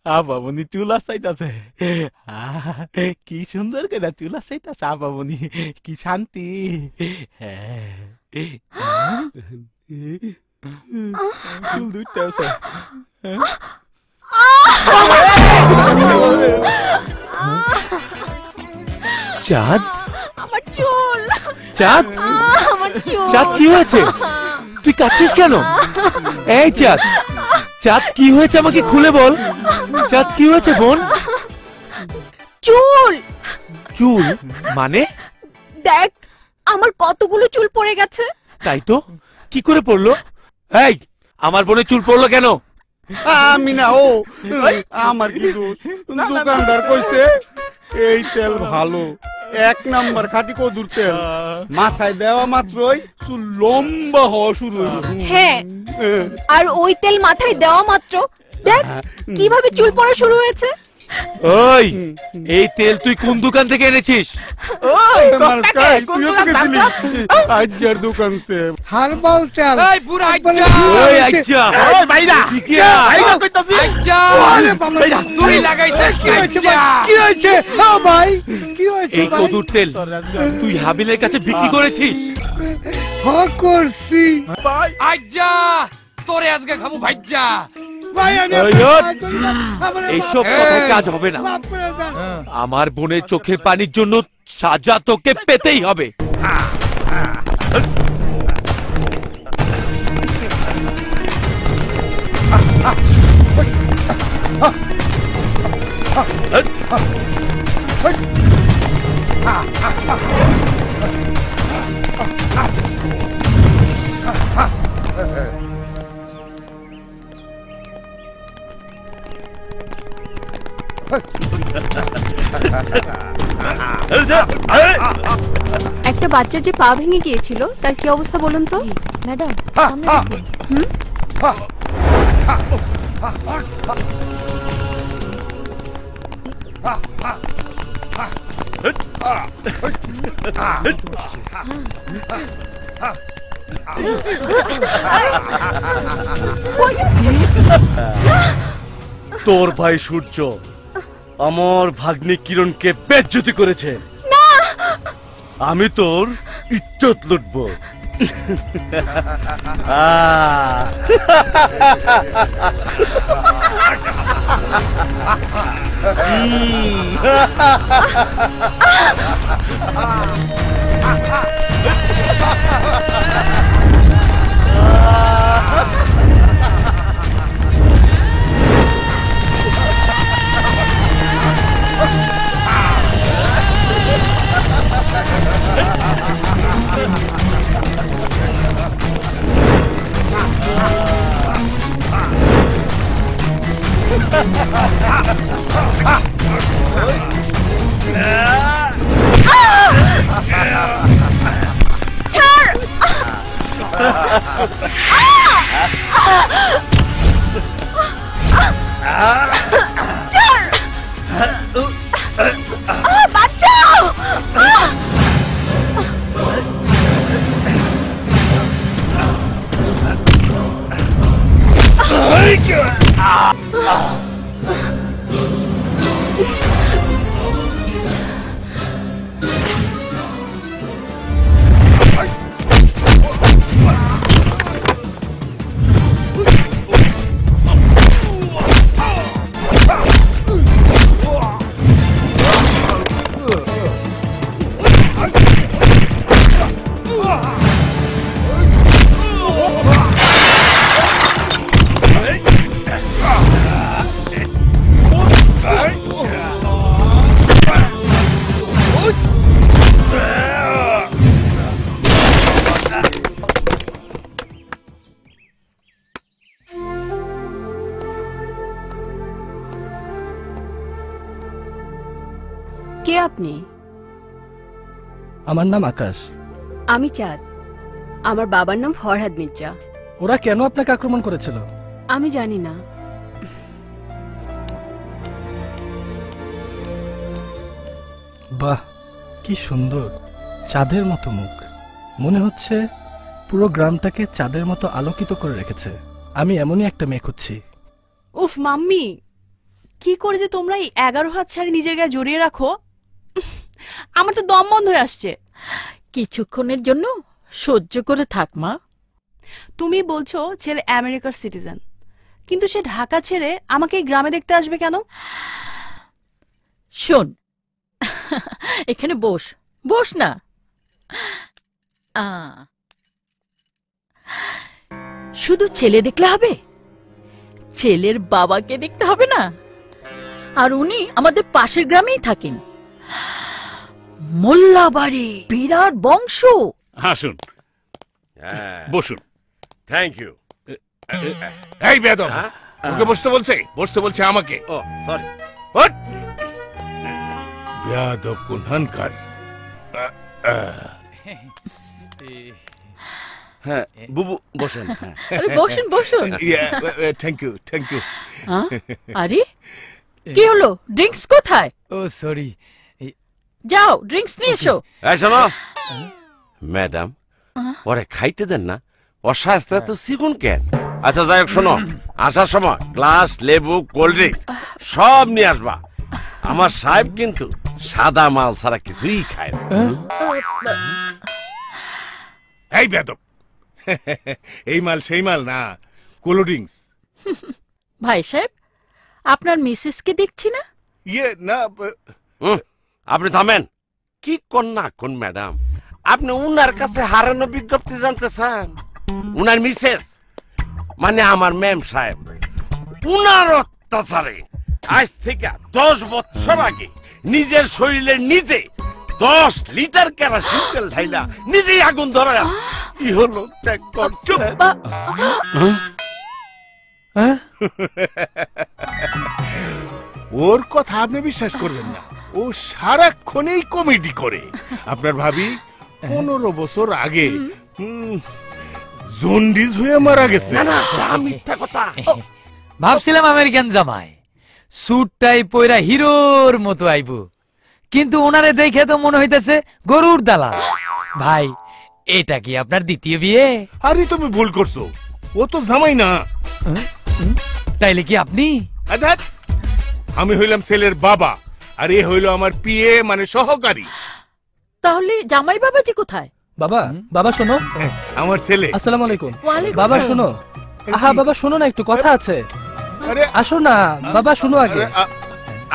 আপামনি চুলা চাইতাছে। কি সুন্দর করে চুলা চাইতাছে আপামনি, কি শান্তি। চুল দুইটা আছে। চাঁদ, আমার চুল, চাঁদ, আমার চুল। চাঁদ কি হয়েছে? তুই কাঁদছিস কেন? এই চাঁদ, চাঁদ কি হয়েছে আমাকে খুলে বল। চাঁদ কি হয়েছে বোন? চুল। চুল মানে? দেখ আমার কতগুলো চুল পড়ে গেছে। তাই তো, কি করে পড়লো? এই আমার বোনের চুল পড়লো কেন? আমি না, ও আমার কি দোষ? দোকানদার কইছে এই তেল ভালো, 1 নাম্বার খাঁটি কদুর তেল, মাথায় দেওয়া মাত্রই চুল লম্বা হওয়া শুরু হইল। হ্যাঁ, আর ওই তেল মাথায় দেওয়া মাত্র দেখ কিভাবে চুল পড়া শুরু হয়েছে। ওই, এই তেল তুই কোন দোকান থেকে এনেছিস? ওই তুইও তো গেছিলি আজ্জার দোকানতে। হারবাল তেল। এই বুড়া আইচ্ছা, ওই আচ্ছা, ওই বাইরা কি বাইরা কইতাছি। আইচ্ছা আরে বাবা, তুই লাগাইছিস কি হয়েছে আইচ্ছা। ভাই? কি হয়েছে? হ্যাঁ ভাই, কি হয়েছে এই ভাই? কদুর তেল তুই হাবিলের কাছে বিক্রি করেছিস? হ্যাঁ করছি আইচ্ছা তোরে আজকে খাবো ভাইজ্জা। ভাই। আমি ওই ওঠ। এইসব এই। কথায় কাজ হবে না। মাফ করে দেন। আমার বোনের চোখের পানির জন্য সাজা তোকে পেতেই হবে। একটা বাচ্চা যে পা ভেঙে গিয়েছিল তার কি অবস্থা বলুন তো ম্যাডাম। তোর ভাই সূর্য আমার ভাগ্নি কিরণকে বেজ্জতি করেছে। আমি তোর ইজ্জত লুটবো। কে আপনি? আমার নাম আকাশ। আমি চাঁদ। আমার বাবার নাম ফরহাদ মির্জা। ওরা কেন আপনাকে আক্রমণ করেছিল? আমি জানি না। বাহ, কি সুন্দর, চাঁদের মতো মুখ। মনে হচ্ছে পুরো গ্রামটাকে চাঁদের মতো আলোকিত করে রেখেছে। আমি এমনই একটা মেয়ে খুঁজছি। উফ মাম্মি, কি করে যে তোমরা এই 11 হাত শাড়ি নিজের গায়ে জড়িয়ে রাখো, আমার তো দম বন্ধ হয়ে আসছে। কিছুক্ষণের জন্য সহ্য করে থাক মা। তুমি বলছো ছেলে আমেরিকার সিটিজেন, কিন্তু সে ঢাকা ছেড়ে আমাকে এই গ্রামে দেখতে আসবে কেন? শোন, এখানে বস, বস না। শুধু ছেলে দেখলে হবে? ছেলের বাবাকে দেখতে হবে না? আর উনি আমাদের পাশের গ্রামেই থাকেন, মোল্লাবাড়ি, বিরাট বংশ। আসুন, বসুন। Thank you. এই বেদম, ওকে বসতে বলছে? বসতে বলছে আমাকে। ও সরি। বেয়াদব কোনহানকার। হ্যাঁ বুবু বসেন। আরে বসুন বসুন। Thank you, thank you. আরে কি হলো, ড্রিঙ্কস কোথায়? ও সরি। যাও ড্রিঙ্কস নিয়ে এসো। এই শোনো ম্যাডাম, ওরে খাইতে দেন না, ওর স্বাস্থ্য তো সিগুন কেন? আচ্ছা যাই হোক, শোনো, আসার সময় গ্লাস, লেবু, কোল্ড ড্রিঙ্কস সব নিয়ে আসবা। আমার সাহেব কিন্তু সাদা মাল ছাড়া কিছুই খায় না। এই বেদব, এই মাল সেই মাল না, কোল্ড ড্রিঙ্কস। ভাই সাহেব, আপনার মিসেসকে দেখছি না। ইয়ে না, আপনি থামেন। কি কোন না কোন ম্যাডাম, আপনি উনার কাছে হারানো বিজ্ঞপ্তি জানতে চান? উনার মিসেস মানে আমার ম্যাম সাহেব, উনার অত্যাচারে আজ থেকে 10 বছর আগে নিজের শরীরে নিজে 10 লিটার কেরোসিন তেল ঢাইলা নিজেই আগুন ধরা কি হলো ত্যাগ করছে। ওর কথা আপনি বিশ্বাস করবেন না, ও সারাক্ষণেই কমেডি করে। আপনার ভাবি 15 বছর আগে জন্ডিস হয়ে মারা গেছে। না না, মিথ্যা কথা। ভাবছিলাম আমেরিকান জামাই, স্যুট টাই পয়রা হিরোর মতো আইবো, কিন্তু ওনারে দেখে তো মনে হইতেছে গরুর দালাল। ভাই, এটা কি আপনার দ্বিতীয় বিয়ে? আরে তুমি ভুল করছো, ও তো জামাই না। তাইলে কি আপনি? আচ্ছা, আমি হইলাম ছেলের বাবা, আর এ হইল আমার পিএ মানে সহকারী। তাহলে জামাই বাবাজি কোথায়? বাবা, বাবা শোনো। আমার ছেলে। আসসালামু আলাইকুম। ওয়ালাইকুম বাবা আসসালাম। শোনো। আহা বাবা শোনো না, একটু কথা আছে। আরে আসো না বাবা, শোনো আগে।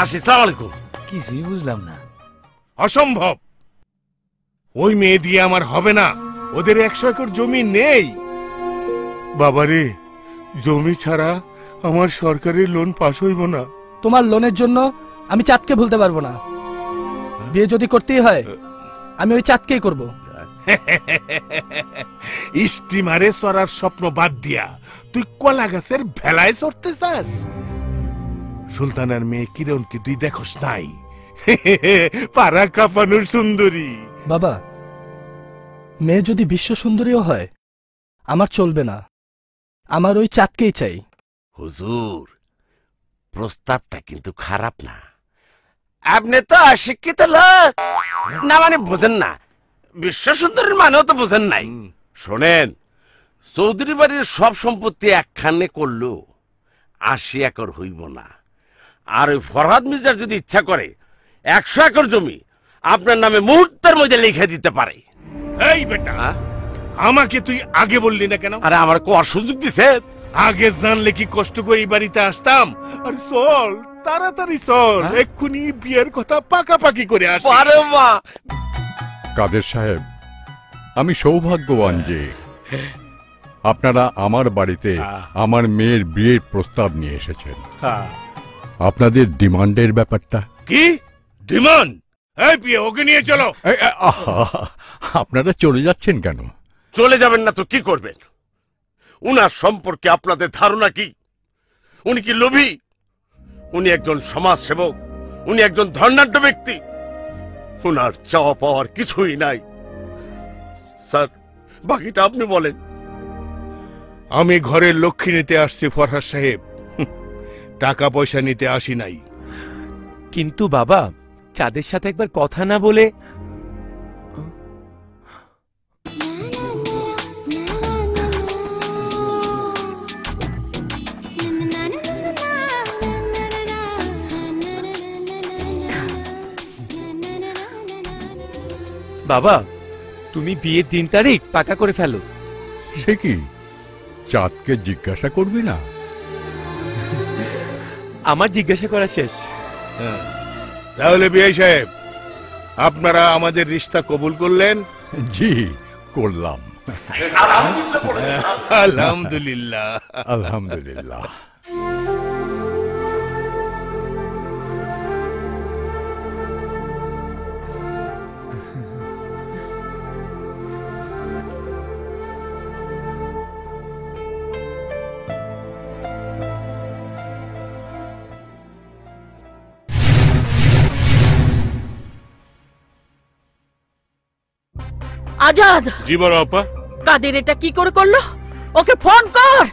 আসসালামু আলাইকুম। কিছুই বুঝলাম না। অসম্ভব, ওই মেয়ে দিয়ে আমার হবে না। ওদের 100 একর জমি নেই। বাবারে, জমি ছাড়া আমার সরকারি লোন পাস হইব না। তোমার লোনের জন্য আমি চাঁদকে ভুলতে পারবো না। বিয়ে যদি করতেই হয়, আমি ওই চাঁদকেই করব। স্টিমারে চড়ার স্বপ্ন বাদ দিয়া তুই কলা গাছের ভেলায় চড়তে চাস? সুলতানার মেয়ে কিরণকে তুই দেখোস নাই? পাড়া কাঁপানোর সুন্দরী। বাবা, মেয়ে যদি বিশ্ব সুন্দরীও হয় আমার চলবে না, আমার ওই চাঁদকেই চাই। হুজুর, প্রস্তাবটা কিন্তু খারাপ না। আপনি তো অশিক্ষিত লোক না, মানে বোঝেন না, বিশ্ব সুন্দরীর মানেও তো বোঝেন নাই। শোনেন, চৌধুরী বাড়ির সব সম্পত্তি একখানে করলো 80 একর হইব না। আর ওই ফরহাদ মির্জার যদি ইচ্ছা করে 100 একর জমি আপনার নামে মুহূর্তের মধ্যে লিখে দিতে পারে। এই বেটা, আমাকে তুই আগে বললি না কেন? আরে আমার কোয়ার সুযোগ দিছে। আগে জানলে কি কষ্ট করে এই বাড়িতে আসতাম? আর চল তাড়াতাড়ি চল, এক্ষুনি বিয়ের কথা পাকাপাকি করে আসি। আরে মা, কাদের সাহেব, আমি সৌভাগ্যবান যে আপনারা আমার বাড়িতে আমার মেয়ের বিয়ের প্রস্তাব নিয়ে এসেছেন। আপনাদের ডিমান্ডের ব্যাপারটা কি? ডিমান্ড? এই বিয়ে ওকে নিয়ে চলো। আপনারা চলে যাচ্ছেন কেন? চলে যাবেন না তো কি করবেন? উনার সম্পর্কে আপনাদের ধারণা কি? উনি কি লোভী? উনি একজন সমাজ সেবক, উনি একজন ধর্নাঢ্য ব্যক্তি। উনার চাওয়া পাওয়ার কিছুই নাই। স্যার, বাকিটা আপনি বলেন। আমি ঘরের লক্ষ্মী নিতে আসছি ফরহাদ সাহেব, টাকা পয়সা নিতে আসি নাই। কিন্তু বাবা, চাঁদের সাথে একবার কথা না বলে? বাবা তুমি বিয়ের দিন তারিখ পাকা করে ফেলো। সে কি চাঁদকে জিজ্ঞাসা করবি না? আমার জিজ্ঞাসা করা শেষ। তাহলে বিআই সাহেব, আপনারা আমাদের রিশতা কবুল করলেন? জি, করলাম। আলহামদুলিল্লাহ। আলহামদুলিল্লাহ। আজাদ, জি বড় আপা। কাদের এটা কি করে করলো? ওকে ফোন কর।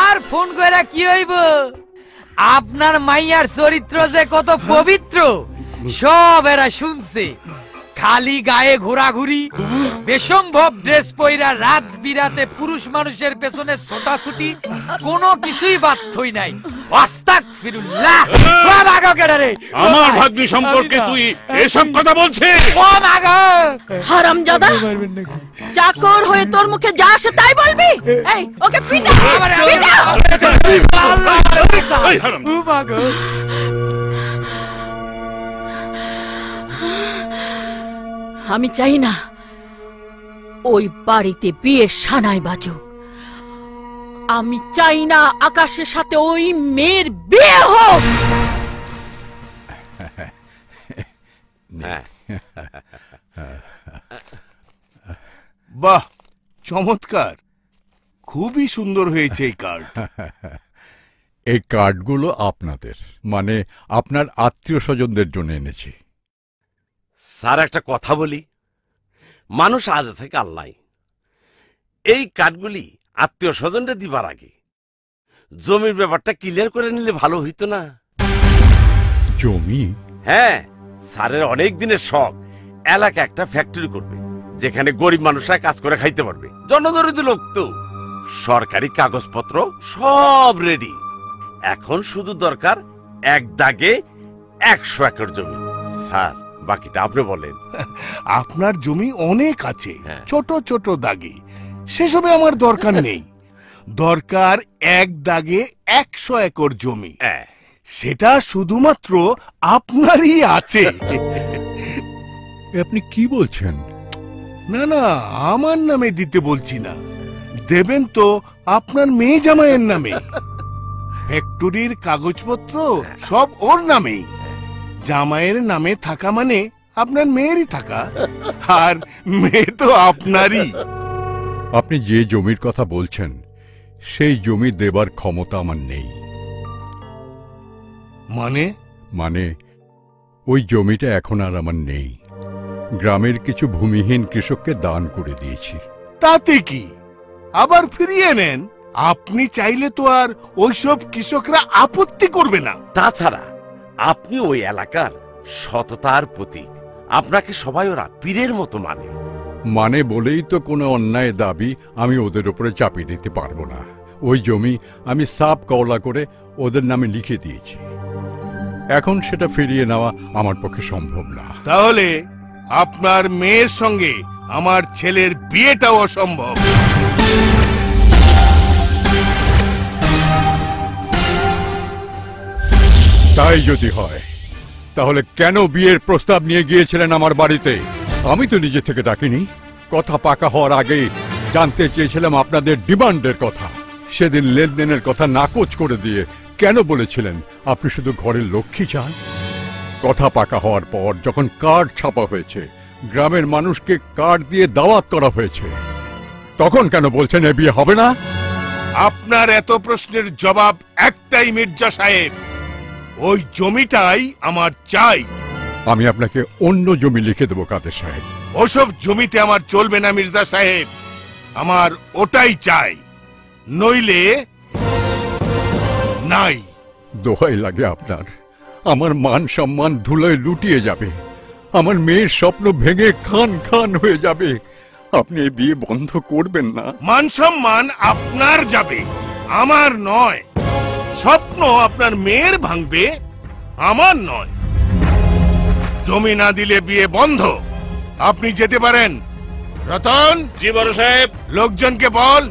আর ফোন কইরা কি হইব? আপনার মাইয়ার চরিত্র যে কত পবিত্র সব এরা শুনছে। খালি গায়ে ঘোরাঘুরি, বেসম্ভব ড্রেস পইরা রাত বিরাতে পুরুষ মানুষের পেছনে ছোটাছুটি, কোনো কিছুই বাদ থই নাই। আস্তাগফিরুল্লাহ। ও মাগো কেডারে? আমার ভাগ্নি সম্পর্কে তুই এসব কথা বলছিস? ও মাগো হারামজাদা, চাকর হয়ে তোর মুখে যা আসে তাই বলবি? এই ওকে পিটা, পিটা। এই হারাম। ও মাগো আমি চাই না ওই বাড়িতে বিয়ের সানাই বাজুক। আমি চাই না আকাশের সাথে ওই মেয়ের বিয়ে হোক। বাহ, চমৎকার, খুবই সুন্দর হয়েছে এই কার্ড। এই কার্ডগুলো আপনাদের, মানে আপনার আত্মীয় স্বজনদের জন্য এনেছি। স্যার একটা কথা বলি, মানুষ আজ থেকে আল্লাহ। এই কার্ডগুলি আত্মীয় স্বজনরা দিবার আগে জমির ব্যাপারটা ক্লিয়ার করে নিলে ভালো হইতো না? জমি? হ্যাঁ, স্যারের অনেক দিনের শখ এলাকা একটা ফ্যাক্টরি করবে, যেখানে গরিব মানুষরা কাজ করে খাইতে পারবে। জনদরিদ্র লোক তো। সরকারি কাগজপত্র সব রেডি, এখন শুধু দরকার এক দাগে 100 একর জমি। স্যার বাকিটা আপনি বলেন। আপনার জমি অনেক আছে, হ্যাঁ। ছোট ছোট দাগে, সেসবে আমার দরকার নেই। দরকার এক দাগে 100 একর জমি, সেটা শুধুমাত্র আপনারই আছে। আপনি কি বলছেন? না না, আমার নামে দিতে বলছি না, দেবেন তো আপনার মেয়ে জামাইয়ের নামে। ফ্যাক্টরির কাগজপত্র সব ওর নামেই। জামাইয়ের নামে থাকা মানে আপনার মেয়েরই থাকা, আর মেয়ে তো আপনারই। আপনি যে জমির কথা বলছেন সেই জমি দেবার ক্ষমতা আমার নেই। মানে ওই জমিটা এখন আর আমার নেই। গ্রামের কিছু ভূমিহীন কৃষককে দান করে দিয়েছি। তাতে কি, আবার ফিরিয়ে নেন। আপনি চাইলে তো আর ওইসব কৃষকরা আপত্তি করবে না। তাছাড়া আপনি ওই এলাকার সততার প্রতীক, আপনাকে সবাই ওরা পীরের মতো মানে বলেই তো কোনো অন্যায় দাবি আমি ওদের উপরে চাপিয়ে দিতে পারবো না। ওই জমি আমি সাফ কওলা করে ওদের নামে লিখে দিয়েছি। এখন সেটা ফিরিয়ে নেওয়া আমার পক্ষে সম্ভব না। তাহলে আপনার মেয়ের সঙ্গে আমার ছেলের বিয়েটাও অসম্ভব। তাই যদি হয় তাহলে কেন বিয়ের প্রস্তাব নিয়ে গিয়েছিলেন আমার বাড়িতে? আমি তো নিজে থেকে ডাকিনি। কথা পাকা হওয়ার আগেই জানতে চেয়েছিলাম আপনাদের ডিমান্ডের কথা। সেদিন লেনদেনের কথা নাকচ করে দিয়ে কেন বলেছিলেন আপনি শুধু ঘরের লক্ষ্মী চান? কথা পাকা হওয়ার পর যখন কার্ড ছাপা হয়েছে, গ্রামের মানুষকে কার্ড দিয়ে দাওয়াত করা হয়েছে, তখন কেন বলছেন এ বিয়ে হবে না? আপনার এত প্রশ্নের জবাব একটাই মির্জা সাহেব, ওই জমিটাই আমার চাই। আমি আপনাকে অন্য জমি লিখে দেবো কাদের সাহেব। ওসব জমিতে আমার চলবে না মির্জা সাহেব, আমার ওটাই চাই, নইলে নাই। দোহাই লাগে আপনার, আমার মান সম্মান ধুলোয় লুটিয়ে যাবে, আমার মেয়ের স্বপ্ন ভেঙে খান খান হয়ে যাবে। আপনি এই বিয়ে বন্ধ করবেন না? মান সম্মান আপনার যাবে, আমার নয়। স্বপ্ন আপনার মেয়ের ভাঙবে, আমার নয়। জমি না দিলে বিয়ে বন্ধ, আপনি যেতে পারেন। রতন, জি বড় সাহেব। লোকজনকে বল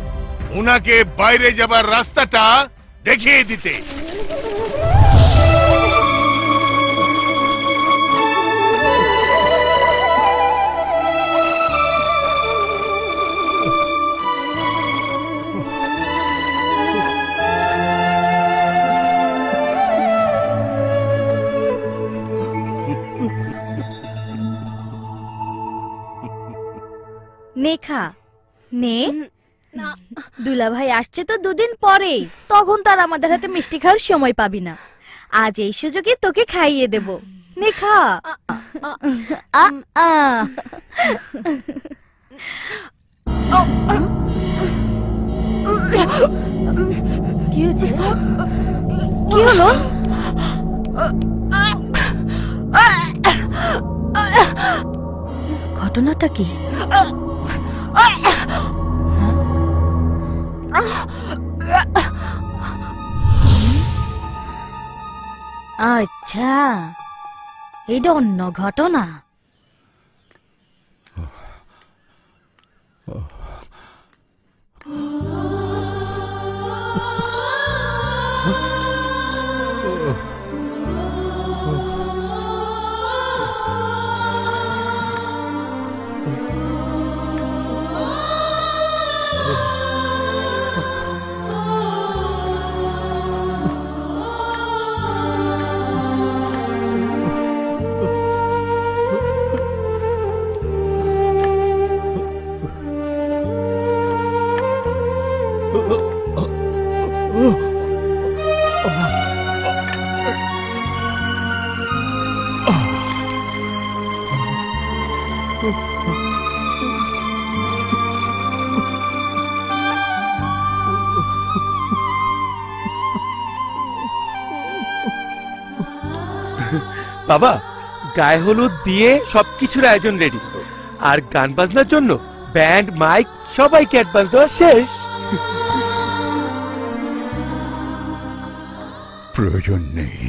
উনাকে বাইরে যাবার রাস্তাটা দেখিয়ে দিতে। নেখা নে, দুলা ভাই আসছে তো দুদিন পরে, তখন তার আমাদের হাতে মিষ্টি খাওয়ার সময় পাবি না। আজ এই সুযোগে তোকে খাইয়ে দেব। নেখা কি হয়েছে? কি হলো? ঘটনাটা কি? আচ্ছা, এটা অন্য ঘটনা। বাবা, গায়ে হলুদ বিয়ে সবকিছুর আয়োজন রেডি, আর গান বাজনার জন্য ব্যান্ড মাইক সবাইকে অ্যাডভান্স দেওয়া শেষ। প্রয়োজন নেই।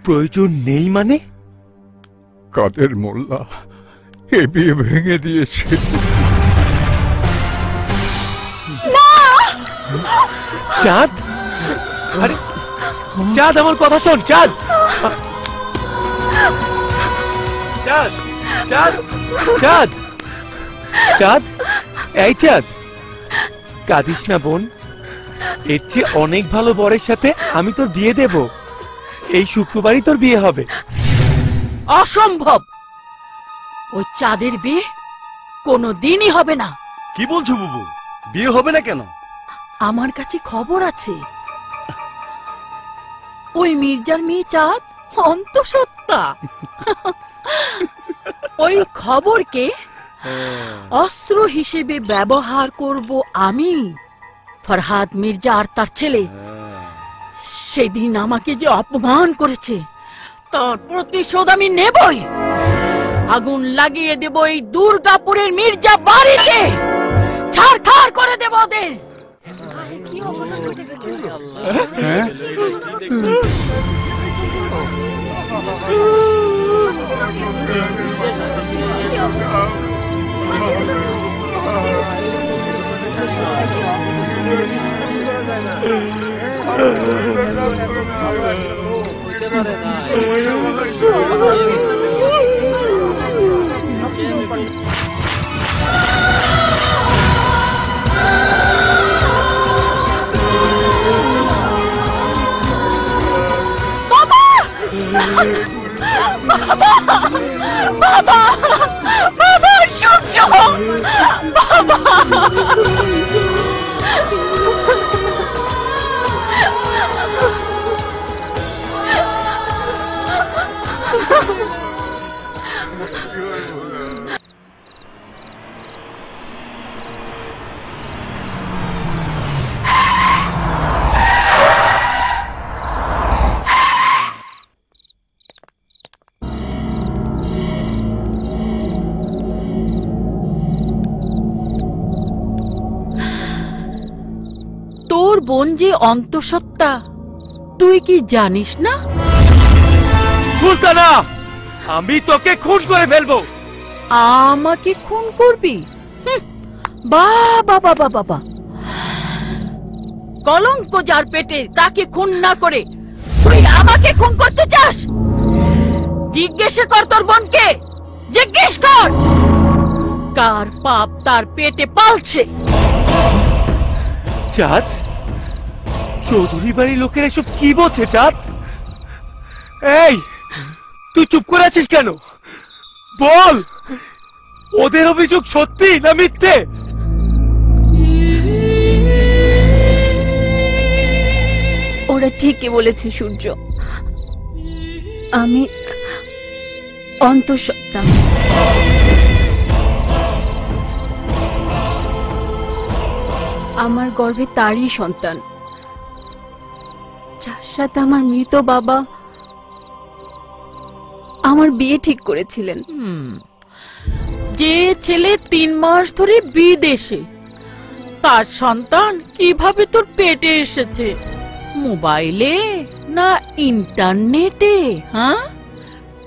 প্রয়োজন নেই মানে? কাদের মোল্লা এ বিয়ে ভেঙে দিয়েছে। চাঁদ, আরে চাঁদ, আমার কথা শোন। চাঁদ, চাঁদ, চাঁদ, চাঁদ, চাঁদ, এই চাঁদ, কাঁদিস না বোন। এর চেয়ে অনেক ভালো বরের সাথে আমি তোর বিয়ে দেব। এই শুক্রবারই তোর বিয়ে হবে। অসম্ভব! ওই চাঁদের বিয়ে কোনোদিনই হবে না। কি বলছো বুবু? বিয়ে হবে না কেন? আমার কাছে খবর আছে, ওই মির্জার মেয়ে চাঁদ অন্তঃসত্ত্বা। ওই খবরকে অস্ত্র হিসেবে ব্যবহার করব আমি, ফরহাদ মির্জা আর তার ছেলে। সেদিন আমাকে যে অপমান করেছে তার প্রতিশোধ আমি নেবই। আগুন লাগিয়ে দেব এই দুর্গাপুরের মির্জা বাড়িতে, ছাড়খাড় করে দেব ওদের। বাবা, বাবা, সূর্য, বাবা। তোর বোন যে অন্তঃসত্ত্বা তুই কি জানিস না? সুলতানা, আমি তোকে খুন করে ফেলবো। আমাকে খুন করবি? বাবা বাবা বাবা, কলঙ্ক যার পেটে তাকে খুন না করে তুই আমাকে খুন করতে চাস? জিজ্ঞেস কর তোর বোনকে, জিজ্ঞেস কর কার পাপ তার পেটে পালছে। চাঁদ, চৌধুরী বাড়ির লোকের এসব কি বলছে চাঁদ? এই, তুই চুপ করে আছিস কেন? বল, ওদের অভিযোগ সত্যি না মিথ্যে? ওরা ঠিকই বলেছে সূর্য, আমি অন্তঃসত্ত্বা। আমার গর্ভে তারই সন্তান, যার সাথে আমার মৃত বাবা আমার বিয়ে ঠিক করেছিলেন। যে ছেলে 3 মাস ধরে বিদেশে, তার সন্তান কিভাবে তোর পেটে এসেছে? মোবাইলে না ইন্টারনেটে? হ্যাঁ,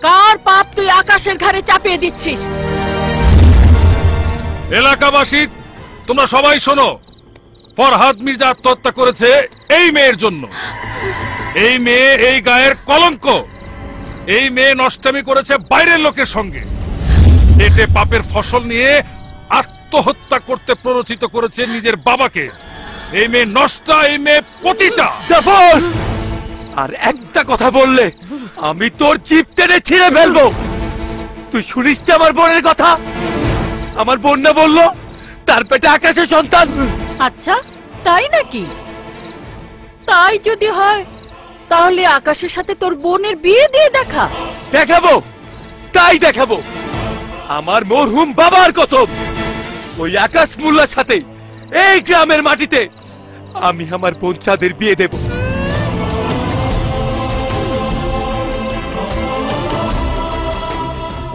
কার পাপ তুই আকাশের ঘাড়ে চাপিয়ে দিচ্ছিস? এলাকাবাসী তোমরা সবাই শোনো, ফরহাদ মির্জা আত্মহত্যা করেছে এই মেয়ের জন্য। এই মেয়ে এই গায়ের কলঙ্ক। এই মেয়ে নষ্টামি করেছে বাইরের লোকের সঙ্গে, পেটে পাপের ফসল নিয়ে আত্মহত্যা করতে প্ররোচিত করেছে নিজের বাবাকে। এই মেয়ে নষ্টা, এই মেয়ে পতিতা। জাফর, আর একটা কথা বললে আমি তোর জিভ টেনে ছিঁড়ে ফেলবো। তুই শুনিস আমার বোনের কথা? আমার বোন না বললো তার পেটে আকাশের সন্তান? আচ্ছা, তাই নাকি? তাই যদি হয় তাহলে আকাশের সাথে তোর বোনের বিয়ে দিয়ে দেখা। দেখাবো, তাই দেখাবো। আমার মরহুম বাবার কসম, ওই আকাশ মোল্লার সাথে এই গ্রামের মাটিতে আমি আমার বোন চাঁদের বিয়ে দেব।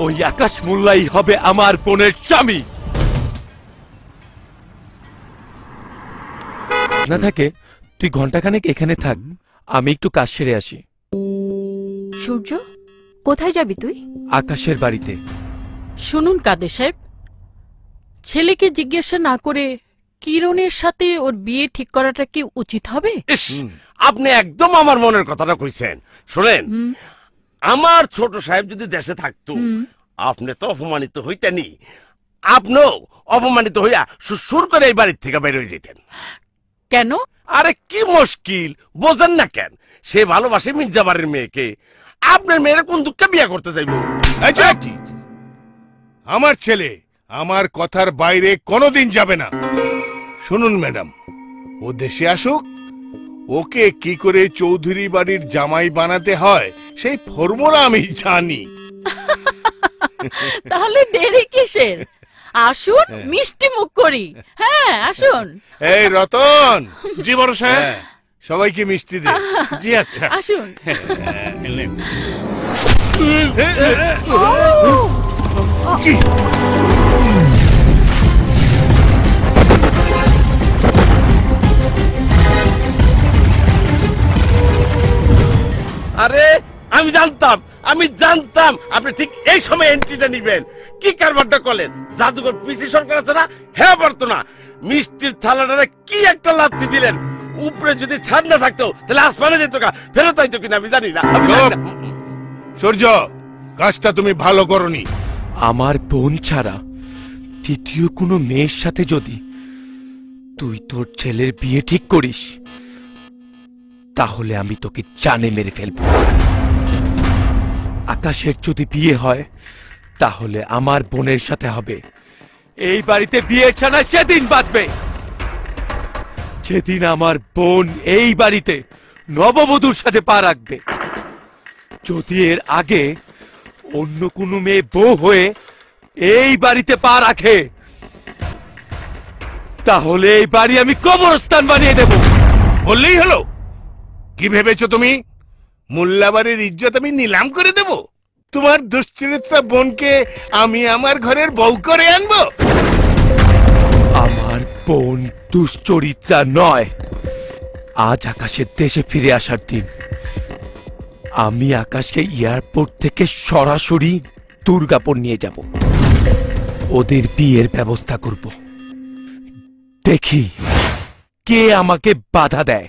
ওই আকাশ মোল্লাই হবে আমার বোনের স্বামী। না থাকে তুই ঘন্টাখানেক এখানে থাক, আমি একটু কাজ সেরে আসি। সূর্য, কোথায় যাবি তুই? আকাশের বাড়িতে। শুনুন কাদের সাহেব, ছেলেকে জিজ্ঞাসা না করে কিরণের সাথে ওর বিয়ে ঠিক করাটা কি উচিত হবে? আপনি একদম আমার মনের কথাটা কইছেন। শোনেন, আমার ছোট সাহেব যদি দেশে থাকতো, আপনি তো অপমানিত হইতেনি, আপনিও অপমানিত হইয়া সুর করে এই বাড়ির থেকে বের হয়ে যেতেন। কেন? আরে কি মুশকিল, বোঝেন না কেন? সে ভালোবাসে মির্জাবাড়ির মেয়েকে, আপনার মেয়েরা কোন দুঃখে বিয়ে করতে চাইব? আমার ছেলে আমার কথার বাইরে কোনোদিন যাবে না। শুনুন ম্যাডাম, ও দেশে আসুক, ওকে কি করে চৌধুরী বাড়ির জামাই বানাতে হয় সেই ফর্মুলা আমি জানি। তাহলে দেরি কিসের? আসুন, মিষ্টি মুখ করি। হ্যাঁ, আসুন। এই রতন। জি বড় সাহেব। সবাইকে মিষ্টি দে। জি আচ্ছা। আসুন। আরে আমি জানতাম আপনি ঠিক এই সময় এন্ট্রিটা নিবেন। কি কারবারটা করলেন? জাদুঘর পিসি সরকার আছে না, হ্যাঁ পারতো না। মিষ্টির থালাটারে কি একটা লাথি দিলেন, উপরে যদি ছাদ না থাকতো তাহলে আসমানে যেত, ফেরত আইতো কিনা আমি জানি না। সূর্য, কাজটা তুমি ভালো করনি। আমার বোন ছাড়া তৃতীয় কোনো মেয়ের সাথে যদি তুই তোর ছেলের বিয়ে ঠিক করিস, তাহলে আমি তোকে জানে মেরে ফেলব। আকাশের যদি বিয়ে হয় তাহলে আমার বোনের সাথে হবে। এই বাড়িতে বিয়ে ছাড়া সেদিন বাঁধবে যেদিন আমার বোন এই বাড়িতে নববধূর সাথে পা রাখবে। যদি এর আগে অন্য কোনো মেয়ে বউ হয়ে এই বাড়িতে পা রাখে, তাহলে এই বাড়ি আমি কবরস্থান বানিয়ে দেব। বললেই হলো? কি ভেবেছো তুমি মোল্লাবাড়ির ইজ্জত আমি নিলাম করে দেব? তোমার দুশ্চরিত্রা বোনকে আমি আমার ঘরের বউ করে আনবো? আমার বোন দুশ্চরিত্রা নয়, আজ আকাশের দেশে ফিরে আসার দিন। আমি আকাশকে এয়ারপোর্ট থেকে সরাসরি দুর্গাপুর নিয়ে যাব। ওদের বিয়ের ব্যবস্থা করব। দেখি কে আমাকে বাধা দেয়।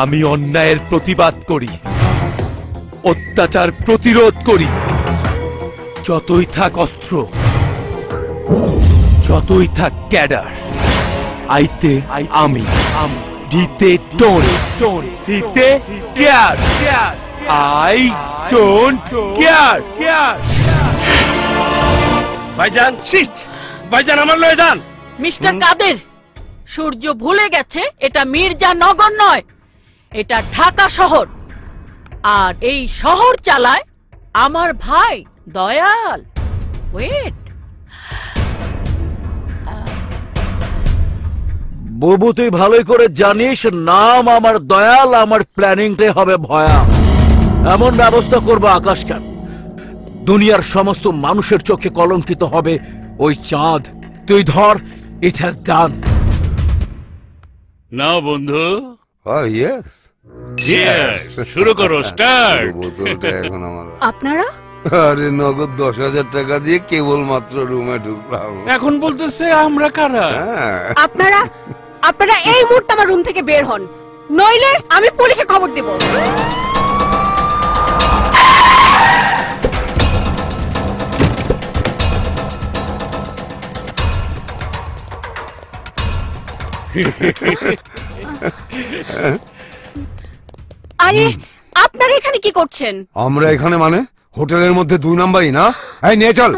আমি অন্যায়ের প্রতিবাদ করি, অত্যাচার প্রতিরোধ করি। যতই থাক অস্ত্র, যতই থাক ক্যাডার, আইতে আমি, দিতে ডোন্ট, সিতে কেয়ার, আই ডোন্ট কেয়ার। ভাইজান শিট, ভাইজান আমার লয়ে যান। মিস্টার কাদের, সূর্য ভুলে গেছে এটা মির্জা নগর নয়, এটা ঢাকা শহর। আর এই শহর চালায় আমার ভাই দয়াল। ওয়েট, বুবু তুই ভালোই করে জানিস নাম আমার দয়াল, আমার প্ল্যানিংটাই হবে ভয়া। এমন ব্যবস্থা করবো আকাশ খান, দুনিয়ার সমস্ত মানুষের চোখে কলঙ্কিত হবে ওই চাঁদ। তুই ধর, ইট হ্যাজ ডান। নাও বন্ধু। Yes, Cheers! শুরু করো, স্টার্ট। এখন আমার আপনারা আরে নগদ 10,000 টাকা দিয়ে কেবল মাত্র রুমে ঢুকলাম। এখন বলতেছে আমরা কারা? আপনারা এই মুহূর্তে আমার রুম থেকে বের হন, নইলে আমি পুলিশে খবর দেব। আরে আপনারা এখানে কি করছেন? আমরা এখানে মানে হোটেলের মধ্যে 2 নাম্বারই না? এই নিয়ে চল।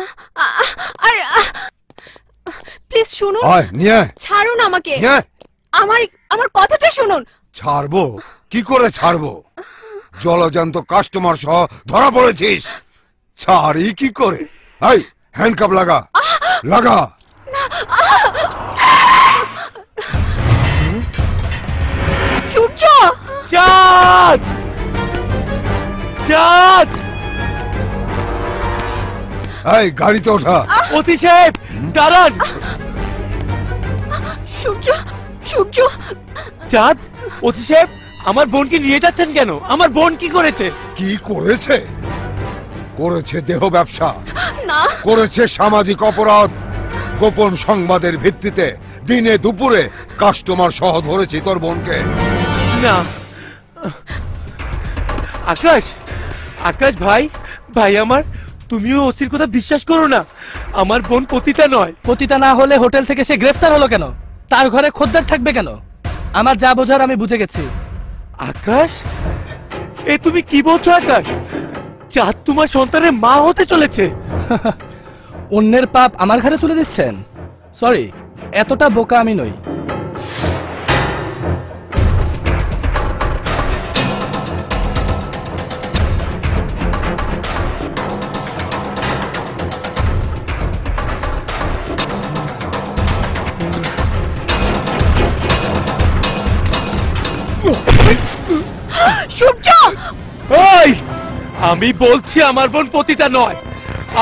আরে প্লিজ শুনুন। নিয়ে ছাড়ুন আমাকে। নিয়ে আমার কথাটা শুনুন। ছাড়বো? কি করে ছাড়বো? জলজান্ত কাস্টমার সহ ধরা পড়েছিস, ছাড়ি কি করে? এই হ্যান্ডকাপ লাগা, লাগা। সূর্য, চাঁদ, চাঁদ, এই গাড়িতে ওঠা। ওসি সাহেব দাঁড়ান। সূর্য, সূর্য। চাঁদ, ওসি সাহেব আমার বোনকে নিয়ে যাচ্ছেন কেন? আমার বোন কি করেছে? কি করেছে? করেছে দেহ ব্যবসা, না করেছে সামাজিক অপরাধ। গোপন সংবাদের ভিত্তিতে দিনে দুপুরে কাস্টমার সহ ধরেছি তোর বোনকে। না আকাশ, আকাশ ভাই, ভাই আমার, তুমিও ওসির কথা বিশ্বাস করো না। আমার বোন পতিতা নয়। পতিতা না হলে হোটেল থেকে সে গ্রেফতার হলো কেন? তার ঘরে খদ্দের থাকবে কেন? আমার যা বোঝার আমি বুঝে গেছি। আকাশ, এ তুমি কি বলছো আকাশ? চাঁদ তোমার সন্তানের মা হতে চলেছে। অন্যের পাপ আমার ঘরে তুলে দিচ্ছেন? সরি, এতটা বোকা আমি নই। সূর্য, ওই আমি বলছি আমার বোন পতিতা নয়,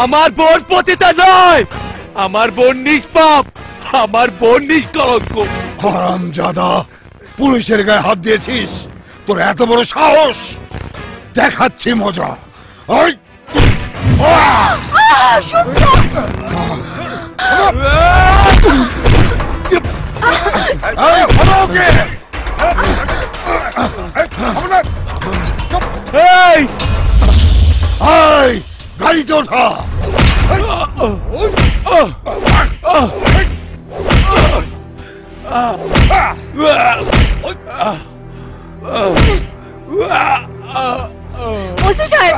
আমার বোন পতিতা নয়, আমার বোন নিষ্পাপ, আমার বোন নিষ্কলঙ্ক। হারামজাদা, পুলিশের গায়ে হাত দিয়েছিস? তোর এত বড় সাহস! দেখাচ্ছি মজা। ওই গাড়িতে ওঠা। ওসি সাহেব,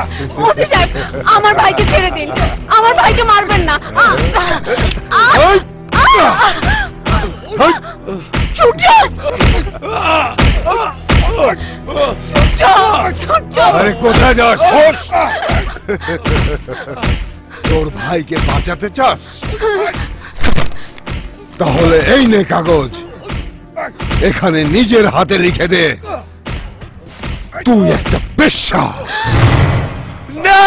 ওসি সাহেব, আমার ভাইকে ছেড়ে দিন, আমার ভাইকে মারবেন না। সূর্য, আরে কোথায় যাস? তোর ভাইকে বাঁচাতে চাস? তাহলে এই নে কাগজ, এখানে নিজের হাতে লিখে দে তুই একটা বেশ্যা। না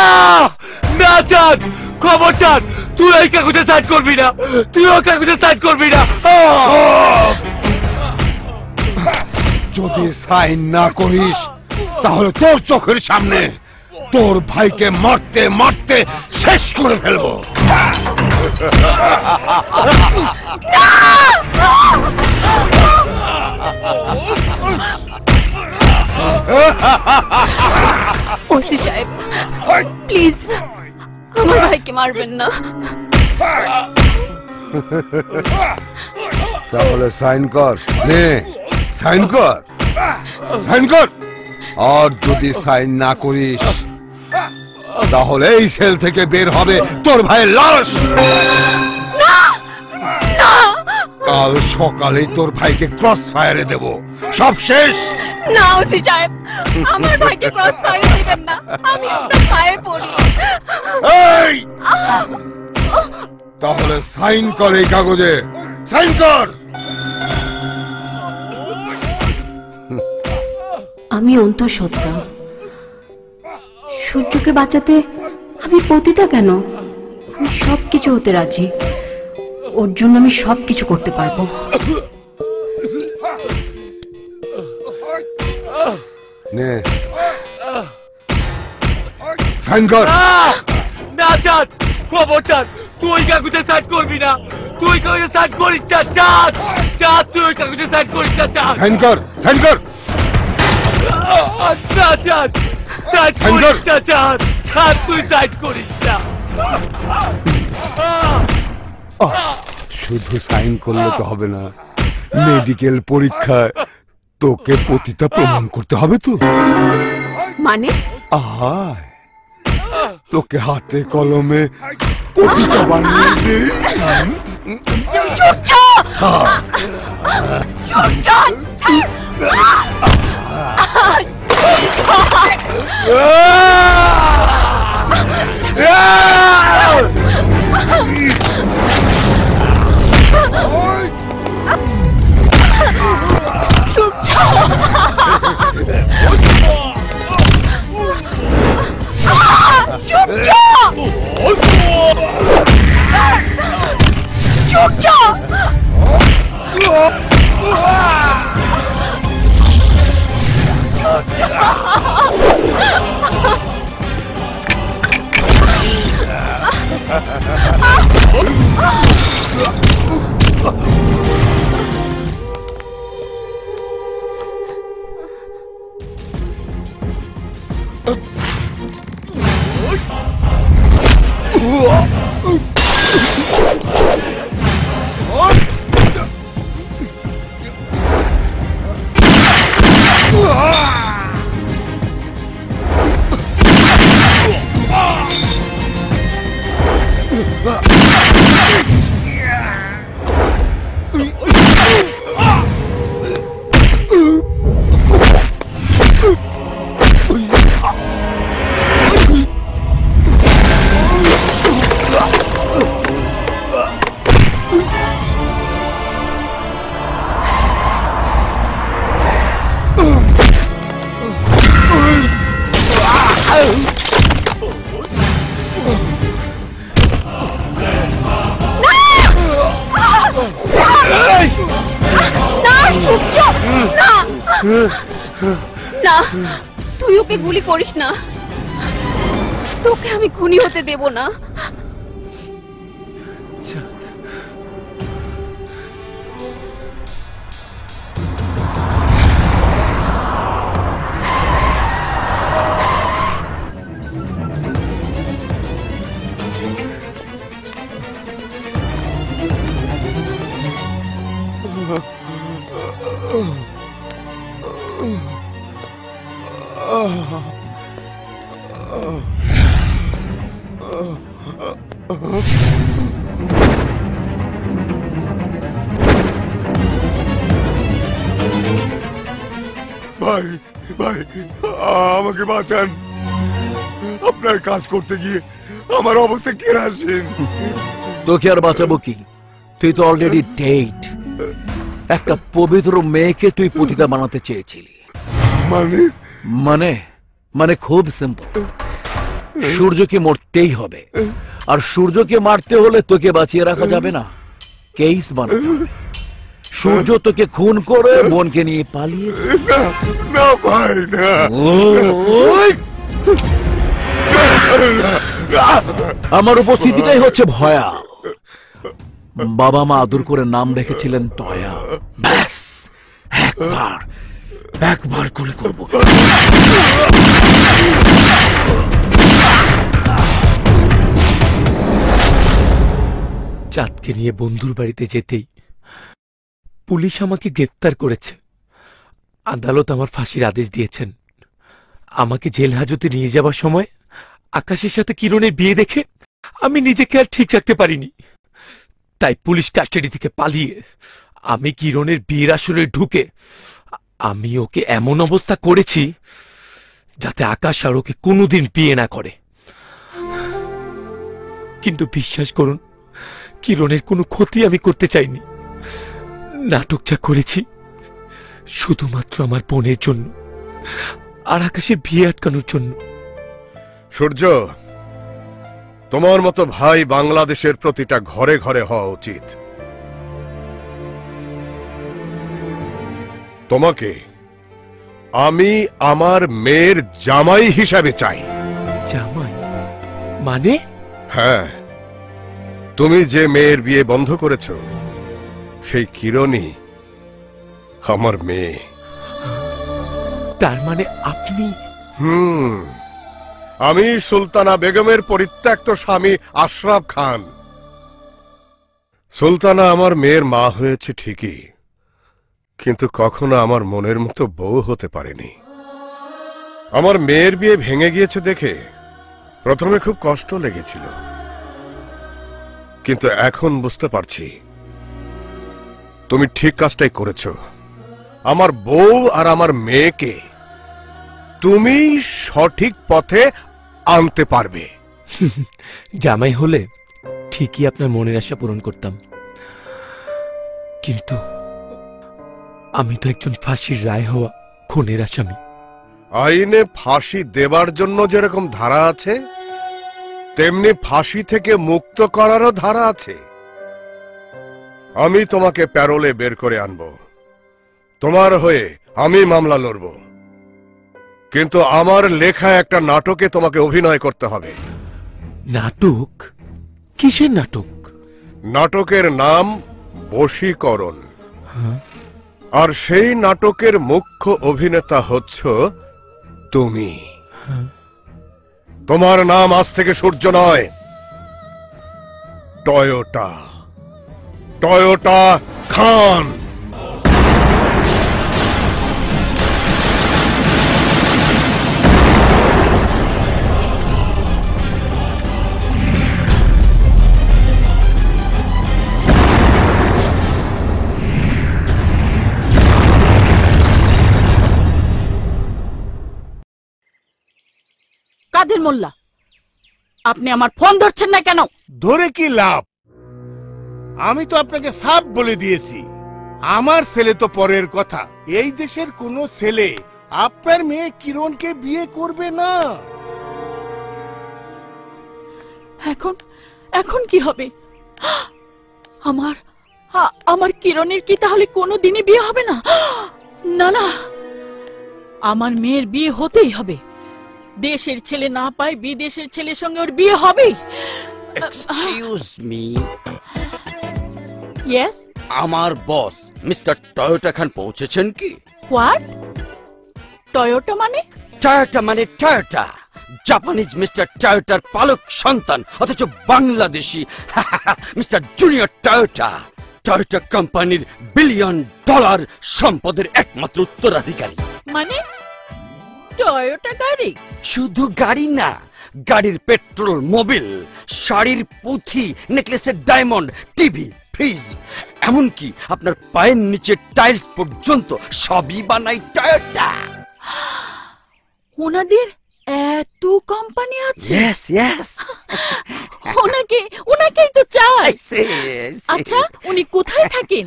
না চাঁদ, খবরদার, তুই এই কাগজে সাইন করবি না, তুই ওই কাগজে সাইন করবি না। যদি সাইন না করিস তাহলে তোর চোখের সামনে তোর ভাইকে মারতে মারতে শেষ করে ফেলবো। ওসি সাহেব প্লিজ আমার ভাইকে মারবেন না। তাহলে সাইন কর, নে সাইন কর, সাইন কর। আর যদি সাইন না করিস তাহলে এই সেল থেকে বের হবে তোর ভাইয়ের লাশ। কাল সকালেই তোর ভাইকে ক্রস ফায়ারে দেব, সব শেষ। না ওসি সাহেব, আমার ভাইকে ক্রস ফায়ারে দিবেন না, আমি আপনার পায়ে পড়ি। এই তাহলে সাইন কর এই কাগজে, সাইন কর। আমি অন্তঃসত্ত্বা, সূর্যকে বাঁচাতে আমি পতিতা কেন? আমি সবকিছু হতে রাজি, ওর জন্য আমি সবকিছু করতে পারবো। নে সাইন কর। না চাঁদ, খবরদার তুই ওই কাগজে সাইন করবি না, তুই কাগজে সাইন করিস না চাঁদ, চাঁদ তুই ওই কাগজে সাইন করিস না চাঁদ। সাইন কর, সাইন কর। না চাঁদ, সাইন করিস না চাঁদ, চাঁদ তুই সাইন করিস না। শুধু সাইন করলে তো হবে না, মেডিকেল পরীক্ষায় তোকে পতিতা প্রমাণ করতে হবে তো। মানে আয় তোকে হাতে কলমে পতিতা বানিয়ে দে। না, তুই ওকে গুলি করিস না, তোকে আমি খুনি হতে দেব না। ভাই ভাই আমাকে বাঁচান, আপনার কাজ করতে গিয়ে আমার অবস্থা কেরাসিন। তোকে আর বাঁচাবো কি, তুই তো অলরেডি ডেড। একটা পবিত্র মেয়েকে তুই পতিতা বানাতে চেয়েছিলি। মানে মানে মানে খুব সিম্পল, সূর্যকে মরতেই হবে, আর সূর্যকে মারতে হলে তোকে বাঁচিয়ে রাখা যাবে না, কেস বানাতে হবে। সূর্য তোকে খুন করে বোনকে নিয়ে পালিয়েছে। না ভাই না, আমার উপস্থিতিটাই হচ্ছে ভয়া। বাবা মা আদর করে নাম রেখেছিলেন দয়া। ব্যাস একবার গুলি করব। চাঁদকে নিয়ে বন্ধুর বাড়িতে যেতেই পুলিশ আমাকে গ্রেপ্তার করেছে। আদালত আমার ফাঁসির আদেশ দিয়েছেন। আমাকে জেল হাজতে নিয়ে যাবার সময় আকাশের সাথে কিরণের বিয়ে দেখে আমি নিজেকে আর ঠিক রাখতে পারিনি। তাই পুলিশ কাস্টাডি থেকে পালিয়ে আমি কিরণের বিয়ের আসরে ঢুকে আমি ওকে এমন অবস্থা করেছি যাতে আকাশ আর ওকে কোনোদিন বিয়ে না করে। কিন্তু বিশ্বাস করুন, কিরণের কোনো ক্ষতি আমি করতে চাইনি। নাটক যা করেছি শুধুমাত্র আমার বোনের জন্য আর আকাশের বিয়ে আটকানোর জন্য। সূর্য, তোমার মতো ভাই বাংলাদেশের প্রতিটা ঘরে ঘরে হওয়া উচিত। তোমাকে আমি আমার মেয়ের জামাই হিসাবে চাই। জামাই মানে? হ্যাঁ, তুমি যে মেয়ের বিয়ে বন্ধ করেছ সেই কিরণই আমার মেয়ে। তার মানে আপনি? আমি সুলতানা বেগমের পরিত্যক্ত স্বামী আশরাফ খান। সুলতানা আমার মেয়ের মা হয়েছে ঠিকই, কিন্তু কখনো আমার মনের মতো বউ হতে পারেনি। আমার মেয়ের বিয়ে ভেঙে গিয়েছে দেখে প্রথমে খুব কষ্ট লেগেছিল, কিন্তু এখন বুঝতে পারছি তুমি ঠিক কাজটাই করেছ। আমার বউ আর আমার মেয়েকে তুমি সঠিক পথে আনতে পারবে। জামাই হলে ঠিকই আপনার মনের আশা পূরণ করতাম, কিন্তু আমি তো একজন ফাঁসির রায় হওয়া খুনের আসামি। আইনে ফাঁসি দেবার জন্য যেরকম ধারা আছে, তেমনি ফাঁসি থেকে মুক্ত করারও ধারা আছে। আমি তোমাকে প্যারোলে বের করে আনব, তোমার হয়ে আমি মামলা লড়ব, কিন্তু আমার লেখা একটা নাটকে তোমাকে অভিনয় করতে হবে। নাটক? কিসের নাটক? নাটকের নাম বশীকরণ। আর সেই নাটকের মুখ্য অভিনেতা হচ্ছ তুমি। তোমার নাম আজ থেকে সূর্য নয়, টয়োটা। টয়োটা খান। কাদের মোল্লা, আপনি আমার ফোন ধরছেন না কেন? ধরে কি লাভ? আমি তো আপনাকে সাফ বলে দিয়েছি, আমার ছেলে তো পরের কথা। এই দেশের কোনো ছেলে আপনার মেয়ে কিরণকে বিয়ে করবে না। এখন কি হবে? আমার কিরণের কি তাহলে কোনোদিনই বিয়ে হবে না? না না, আমার মেয়ের বিয়ে হতেই হবে। দেশের ছেলে না পায় বিদেশের ছেলের সঙ্গে ওর বিয়ে হবেই। Excuse me. ইয়েস? আমার বস মিস্টার টয়োটা খান পৌঁছেছেন কি? হোয়াট? টয়োটা মানে? টয়োটা মানে টয়োটা, জাপানিজ মিস্টার টয়োটার পালক সন্তান, অথচ Bangladeshi mister junior Toyota. Toyota কোম্পানির $বিলিয়ন সম্পদের একমাত্র উত্তরাধিকারী। মানে টয়োটা গাড়ি? শুধু গাড়ি না, গাড়ির পেট্রোল, মোবিল, শাড়ির পুঁথি, নেকলেসের ডায়মন্ড, টিভি, ফ্রিজ, এমনকি আপনার পায়ের নিচে টাইলস পর্যন্ত সবই বানায় টয়োটা। ওনাদের এত কোম্পানি আছে? Yes yes. ওনাকেই তো চাই। আচ্ছা, উনি কোথায় থাকেন?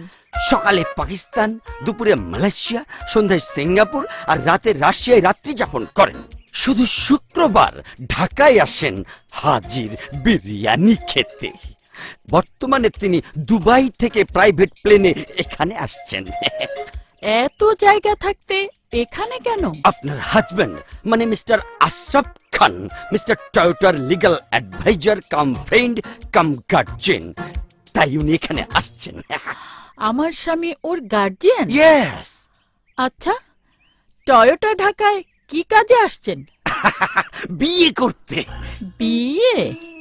সকালে পাকিস্তান, দুপুরে মালয়েশিয়া, সন্ধ্যায় সিঙ্গাপুর আর রাতে রাশিয়ায় রাত্রি যাপন করেন। শুধু শুক্রবার ঢাকায় আসেন হাজির বিরিয়ানি খেতে। বর্তমানে তিনি দুবাই থেকে প্রাইভেট প্লেনে এখানে আসছেন। এত জায়গা থাকতে এখানে কেন? আপনার হাজবেন্ড মানে মিস্টার আশরাফ খান, মিস্টার টয়োটার legal adviser cum friend cum guardian, তাই উনি এখানে আসছেন। আমার স্বামী ওর গার্জিয়ান? ইয়েস। আচ্ছা, টয়োটা ঢাকায় কি কাজে আসছেন? বিয়ে করতে। বিয়ে?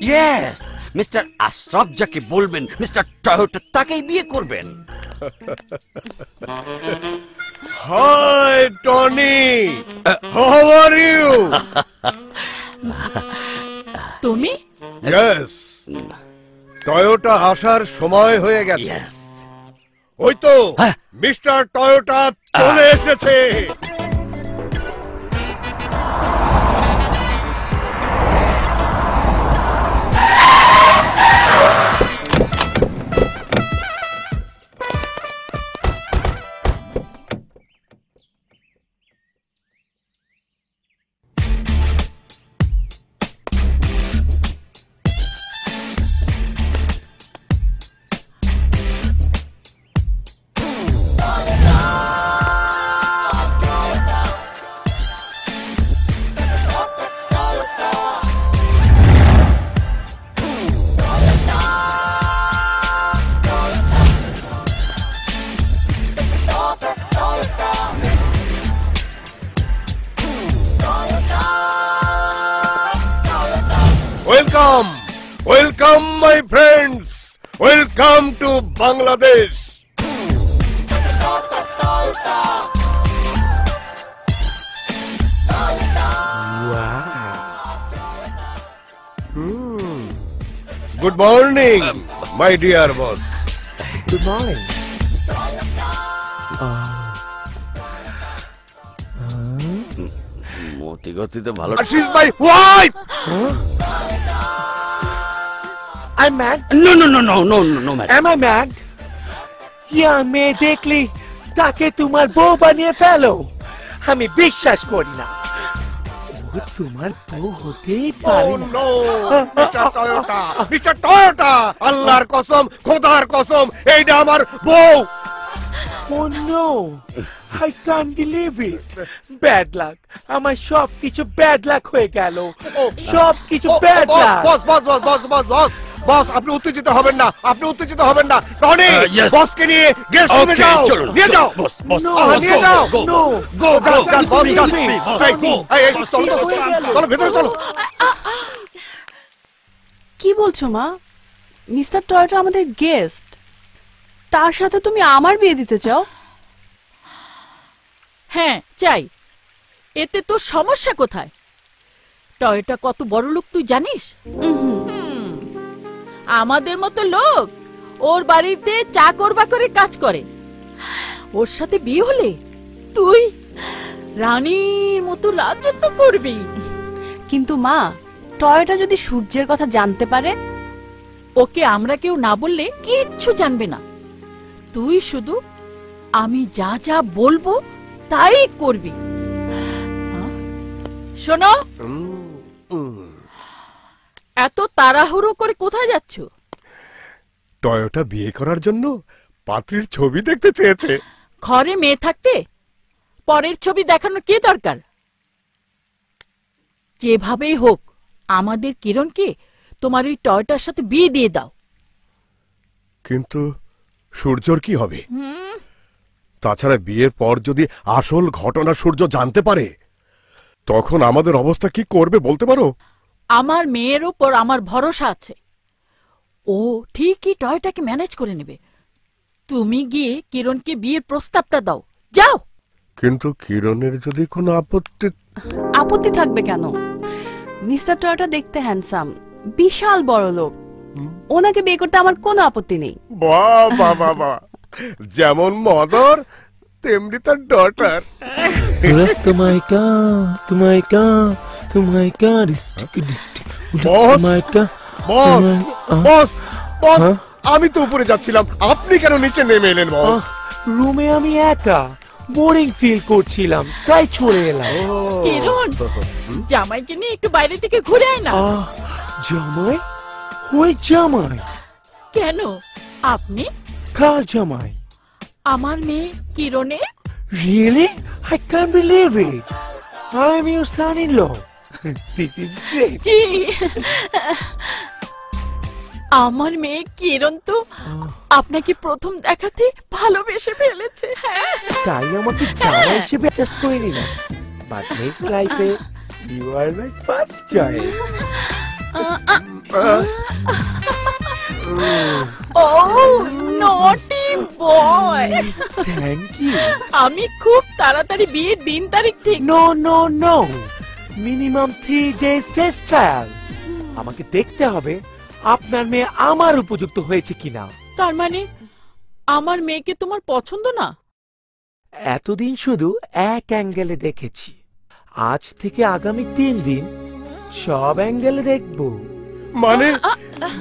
ইয়েস, মিস্টার আশরাফ যাকে বলবেন মিস্টার টয়োটা তাকেই বিয়ে করবেন। Hi Tony, how are you? তুমি? ইয়েস, টয়োটা আসার সময় হয়ে গেছে। ওই তো মিস্টার টয়োটা চলে এসেছে। Welcome, welcome my friends, welcome to Bangladesh. Good morning my dear boss. Good morning. মতি গতিতে ভালো। She is my wife. I'm mad. No, no, no, no, no, no, no, madam. Am I mad? Young মেয়ে দেখলি তাকে তোমার বউ বানিয়ে ফেলো? আমি বিশ্বাস করি না। ও তোমার বউ হতেই পারে না। No, Mr. Toyota, Mr. Toyota, আল্লাহর কসম, খোদার কসম, এইটা আমার বউ। Oh no, I can't believe it. Bad luck. আমার সব কিছু ব্যাড লাক হয়ে গেল। সব কিছু ব্যাড লাক। বস বস বস বস বস বস বস, আপনি উত্তেজিত হবেন না, আপনি উত্তেজিত হবেন না। টনি, বসকে নিয়ে গেস্ট রুমে যাও, নিয়ে যাও। বস বস নিয়ে যাও। No, গো গো গো গো। এই চলো চলো ভেতরে চলো। কি বলছো মা? মিস্টার টয়োটা আমাদের গেস্ট, তার সাথে তুমি আমার বিয়ে দিতে চাও? হ্যাঁ চাই। এতে তোর সমস্যা কোথায়? টয়োটা কত বড় লোক তুই জানিস? আমাদের মতো লোক ওর বাড়িতে চাকর বাকরের কাজ করে। ওর সাথে বিয়ে হলে তুই রানীর মতো রাজত্ব করবি। কিন্তু মা, টয়োটা যদি সূর্যের কথা জানতে পারে? ওকে আমরা কেউ না বললে কিচ্ছু জানবে না। তুই শুধু আমি যা যা বলবো তাই করবি। শোনো, এত তাড়াহুড়ো করে কোথায় যাচ্ছ? টয়োটা বিয়ে করার জন্য পাত্রীর ছবি দেখতে চেয়েছে। ঘরে মেয়ে থাকতে পরের ছবি দেখানোর কি দরকার? যেভাবেই হোক আমাদের কিরণকে তোমার ওই টয়োটার সাথে বিয়ে দিয়ে দাও। কিন্তু সূর্যর কি হবে? তাছাড়া বিয়ের পর যদি আসল ঘটনা সূর্য জানতে পারে, তখন আমাদের অবস্থা কি করবে বলতে পারো? আমার মেয়ের ওপর আমার ভরসা আছে। ও ঠিকই টয়োটাকে ম্যানেজ করে নেবে। তুমি গিয়ে কিরণকে বিয়ের প্রস্তাবটা দাও, যাও। কিন্তু কিরণের যদি কোনো আপত্তি থাকবে কেন? মিস্টার টয়োটা দেখতে হ্যান্ডসাম, বিশাল বড় লোক, ওনাকে বিয়ে করতে আমার কোনো আপত্তি নেই। বাহ বাহ বাহ বাহ, যেমন মদর তেমনি তার ডটার। আমি তো উপরে যাচ্ছিলাম, আপনি কেন নিচে নেমে এলেন বস? রুমে আমি একা বোরিং ফিল করছিলাম, তাই চলে এলাম। কিরণ, জামাইকে নিয়ে একটু বাইরে থেকে ঘুরে আয় না। জামাই? ওই জামাই? কেন? আপনি? কার জামাই? আমার মেয়ে কিরণে। Really? I can't believe it. I'm your son-in-law. This is great. জি। আমার মেয়ে কিরণ তো আপনাকে প্রথম দেখাতে ভালোবেসে ফেলেছে। হ্যাঁ, তাই আমাকে জানা হিসেবে অ্যাডজাস্ট করে নিলাম, বাট নেক্সট লাইফে you are my first choice. Oh, naughty boy! Thank you. আমি খুব তাড়াতাড়ি বিয়ের দিন তারিখ ঠিক। No no no, minimum 3 days test trial. আমাকে দেখতে হবে আপনার মেয়ে আমার উপযুক্ত হয়েছে কিনা। তার মানে আমার মেয়েকে তোমার পছন্দ না? এতদিন শুধু এক অ্যাঙ্গেলে দেখেছি, আজ থেকে আগামী 3 দিন সব অ্যাঙ্গেলে দেখব। মানে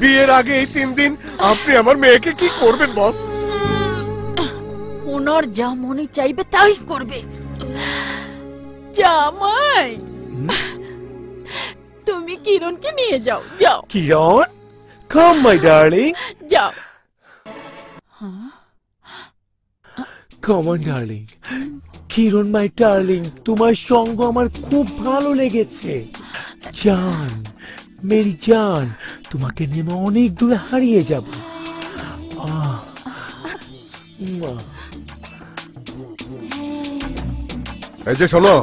বিয়ের আগে এই 3 দিন আপনি আমার মেয়েকে কি করবেন বস? ওনার যা মনে চাইবে তাই করবে। জামাই, তুমি কিরণকে নিয়ে যাও, যাও। কিরণ, কাম মাই ডার্লিং, যাও। Come on darling. Kiran my darling, তোমার সঙ্গ আমার খুব ভালো লেগেছে। জান, মেরি জান, তোমাকে নিয়ে আমি অনেক দূরে হারিয়ে যাব। এই যে শোনো,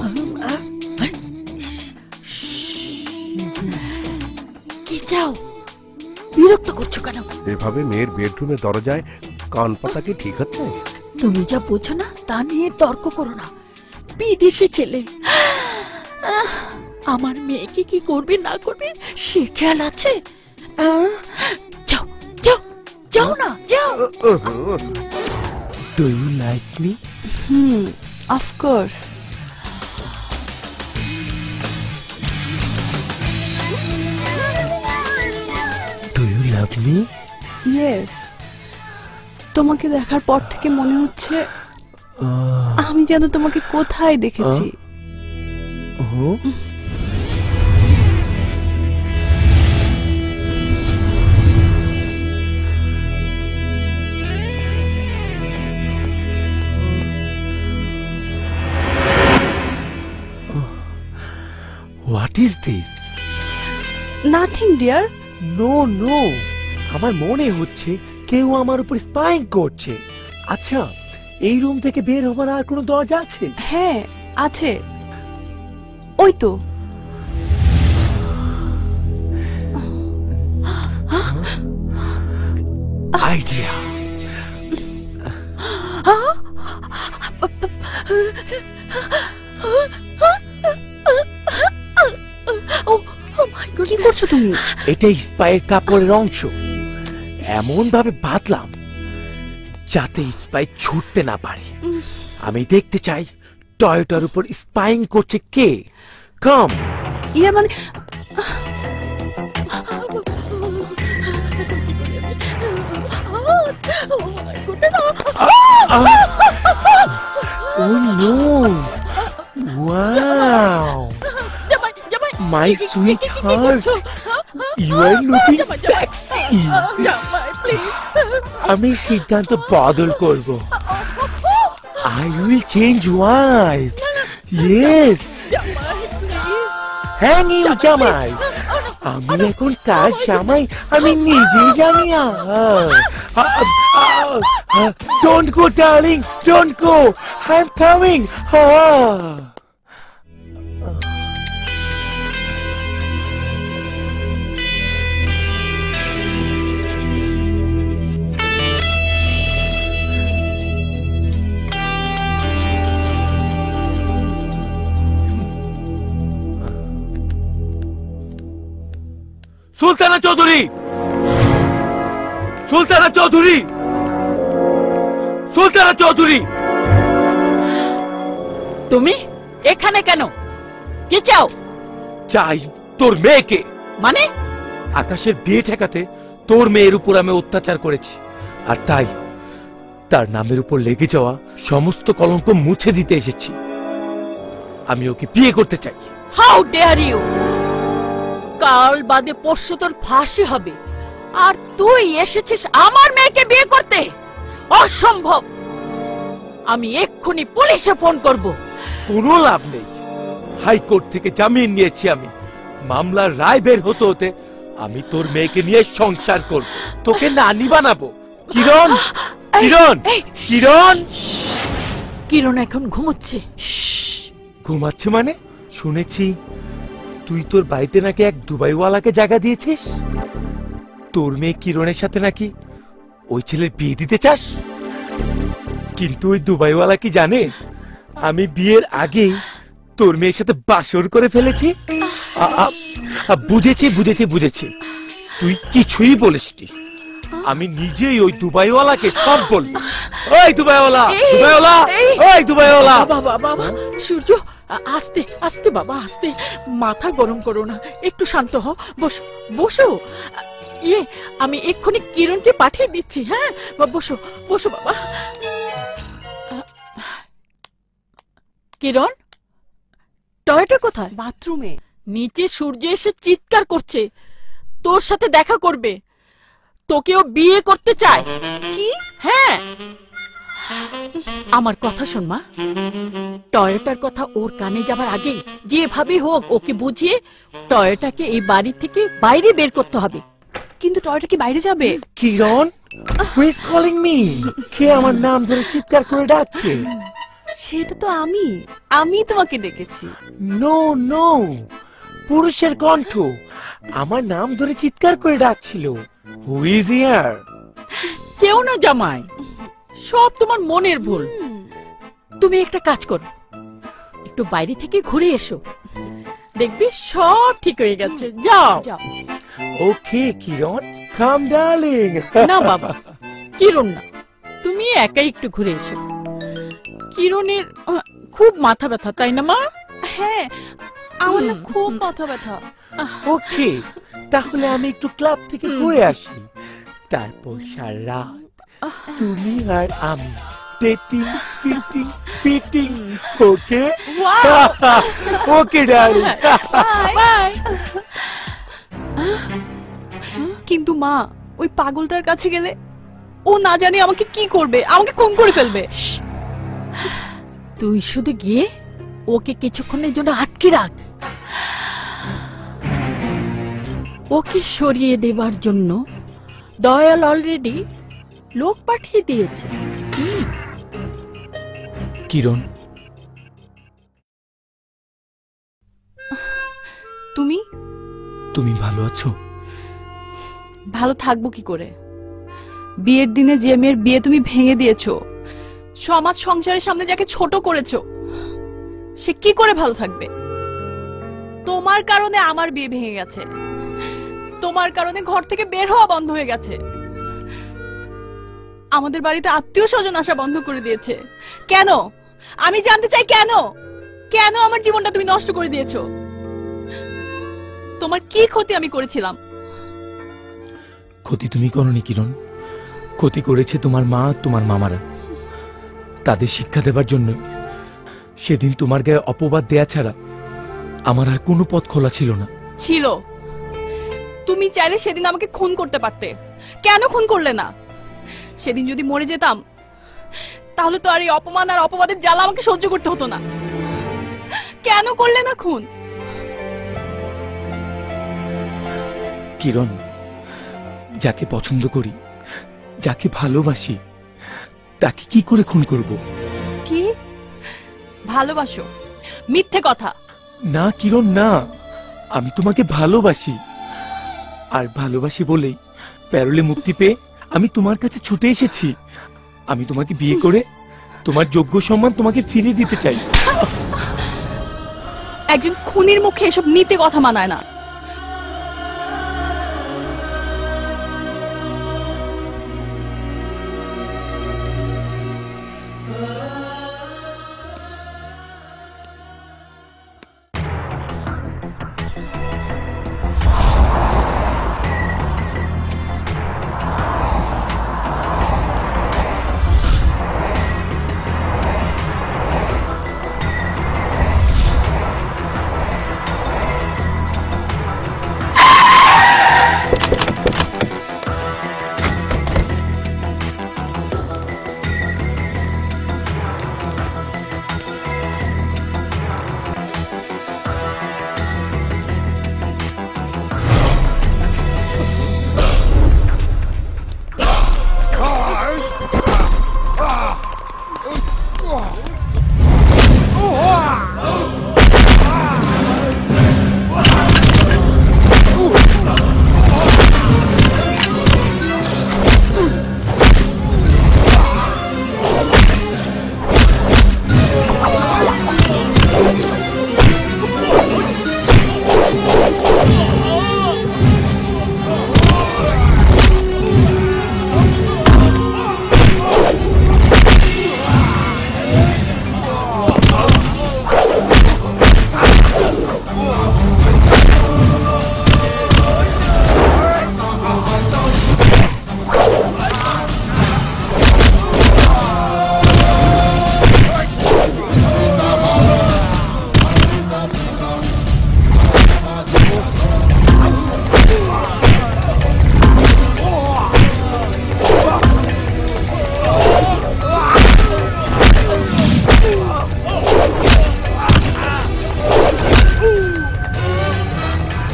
কি চাও? বিরক্ত করছো কেন? এভাবে মেয়ের বেডরুমের দরজায় কান পাতা কি ঠিক হচ্ছে? তুমি যা বোঝো না তা নিয়ে তর্ক করো না। বিদেশি ছেলে, আমার মেয়েকে কি করবে না করবে সে খেয়াল আছে। যাও যাও যাও না, যাও। Do you like me? Of course. Do you love me? Yes. তোমাকে দেখার পর থেকে মনে হচ্ছে আমি যেন তোমাকে কোথায় দেখেছি। What is this? Nothing dear. No no, আমার মনে হচ্ছে কেউ আমার উপর স্পাইং করছে। আচ্ছা, এই রুম থেকে বের হবার আর কোনো দরজা আছে? হ্যাঁ আছে, ওই তো। আইডিয়া। কি করছো তুমি? এটা স্পাইয়ের কাপড়ের অংশ, এমন ভাবে বাঁধলাম যাতে স্পাই ছুটতে না পারে। আমি দেখতে চাই টয়টার উপর স্পাইং করছে কে। কাম। ইয়ে মানে Oh no! Wow! My sweetheart, you are looking sexy. আমি সিদ্ধান্ত বদল করব। I will change wife. Yes. Hang you, জামাই। আমি এখন তার জামাই, আমি নিজেই জানি না। Don't go, darling. Don't go. I'm coming. Sultana Chowdhury, Sultana Chowdhury, Sultana Chowdhury. তুমি এখানে কেন? কি চাও? চাই তোর মেয়েকে। মানে? আকাশের বিয়ে ঠেকাতে তোর মেয়ের উপর আমি অত্যাচার করেছি, আর তাই তার নামের উপর লেগে যাওয়া সমস্ত কলঙ্ক মুছে দিতে এসেছি। আমি ওকে বিয়ে করতে চাই। How dare you! কাল বাদে পরশু তোর ফাঁসি হবে, আর তুই এসেছিস আমার মেয়েকে বিয়ে করতে? অসম্ভব! আমি এক্ষুনি পুলিশে ফোন করব। কোনো লাভ নেই। হাইকোর্ট থেকে জামিন নিয়েছি আমি। মামলার রায় বের হতে হতে আমি তোর মেয়েকে নিয়ে সংসার করব, তোকে নানি বানাবো। কিরণ, কিরণ, কিরণ। কিরণ এখন ঘুমোচ্ছে। ঘুমাচ্ছে মানে? শুনেছি তুই তোর বাড়িতে নাকি এক দুবাইওয়ালাকে জায়গা দিয়েছিস। তোর মেয়ে কিরণের সাথে নাকি ওই ছেলের বিয়ে দিতে চাস। কিন্তু ওই দুবাইওয়ালা কি জানে আমি বিয়ের আগেই তোর মেয়ের সাথে বাসর করে ফেলেছি? বুঝেছি বুঝেছি বুঝেছি, তুই কিছুই বলিসনি। আমি নিজেই ওই দুবাইওয়ালাকে সব বলবো। ওই দুবাইওয়ালা, দুবাইওয়ালা, ওই দুবাইওয়ালা। বাবা বাবা সূর্য, আস্তে আস্তে বাবা, আস্তে, মাথা গরম করো না, একটু শান্ত হও। বসো বসো। আমি এক্ষুনি কিরণকে পাঠিয়ে দিচ্ছি। হ্যাঁ বসো বসো বাবা। কিরণ, টয়টা কোথায়? বাথরুমে। নিচে সূর্য এসে চিৎকার করছে, তোর সাথে দেখা করবে, তোকেও বিয়ে করতে চায়। কি? হ্যাঁ, আমার কথা শোন মা, টয়োটার কথা ওর কানে যাবার আগে যেভাবে হোক ওকে বুঝিয়ে টয়োটাকে এই বাড়ি থেকে বাইরে বের করতে হবে। কিন্তু টয়োটা কি বাইরে যাবে? কিরণ, হু ইজ কলিং মি? কে আমার নাম ধরে চিৎকার করে ডাকছে? সেটা তো আমি তোমাকে ডেকেছি। নো নো, পুরুষের কণ্ঠ আমার নাম ধরে চিৎকার করে ডাকছিল। Who is here? কেউ না জামাই, সব তোমার মনের ভুল। তুমি একটা কাজ করো, একটু বাইরে থেকে ঘুরে এসো, দেখবি সব ঠিক হয়ে গেছে। যাও। ওকে কিরণ, কাম ডার্লিং। না বাবা, কিরণ না, তুমি একাই একটু ঘুরে এসো। কিরণের খুব মাথা ব্যথা, তাই না মা? হ্যাঁ, আমার না খুব মাথা ব্যথা। ওকে, তাহলে আমি একটু ক্লাব থেকে ঘুরে আসি, তারপর সারা রাত তুমি আর আমি dating, sitting, pitting. Okay okay darling, bye. কিন্তু মা, ওই পাগলটার কাছে গেলে ও না জানি আমাকে কি করবে, আমাকে খুন করে ফেলবে। তুই শুধু গিয়ে ওকে কিছুক্ষণের জন্য আটকে রাখ, ওকে সরিয়ে দেবার জন্য দয়াল অলরেডি লোক পাঠিয়ে দিয়েছে। কিরণ, তুমি তুমি ভালো আছো? ভালো থাকবো কি করে? বিয়ের দিনে যে মেয়ের বিয়ে তুমি ভেঙে দিয়েছো, সমাজ সংসারের সামনে যাকে ছোট করেছো, সে কি করে ভালো থাকবে? তোমার কারণে আমার বিয়ে ভেঙে গেছে, তোমার কারণে ঘর থেকে বের হওয়া বন্ধ হয়ে গেছে, আমাদের বাড়িতে আত্মীয় স্বজন আসা বন্ধ করে দিয়েছে। কেন? আমি জানতে চাই কেন? কেন আমার জীবনটা তুমি নষ্ট করে দিয়েছো? তোমার কি ক্ষতি আমি করেছিলাম? ক্ষতি তুমি করনি কিরণ, ক্ষতি করেছে তোমার মা, তোমার মামারা। তাদের শিক্ষা দেবার জন্য সেদিন তোমার গায়ে অপবাদ দেয়া ছাড়া আমার আর কোনো পথ খোলা ছিল না। ছিল। তুমি চাইলে সেদিন আমাকে খুন করতে পারতে, কেন খুন করলে না? সেদিন যদি মরে যেতাম তাহলে তো আর এই অপমান আর অপবাদের জ্বালা আমাকে সহ্য করতে হতো না। কেন করলে না খুন? কিরণ, যাকে পছন্দ করি, যাকে ভালোবাসি, তাকে কি করে খুন করব? কি ভালোবাসো? মিথ্যে কথা। না কিরণ না, আমি তোমাকে ভালোবাসি, আর ভালোবাসি বলেই প্যারোলে মুক্তি পেয়ে আমি তোমার কাছে ছুটে এসেছি। আমি তোমাকে বিয়ে করে তোমার যোগ্য সম্মান তোমাকে ফিরিয়ে দিতে চাই। একজন খুনির মুখে এসব মিথ্যে কথা মানায় না।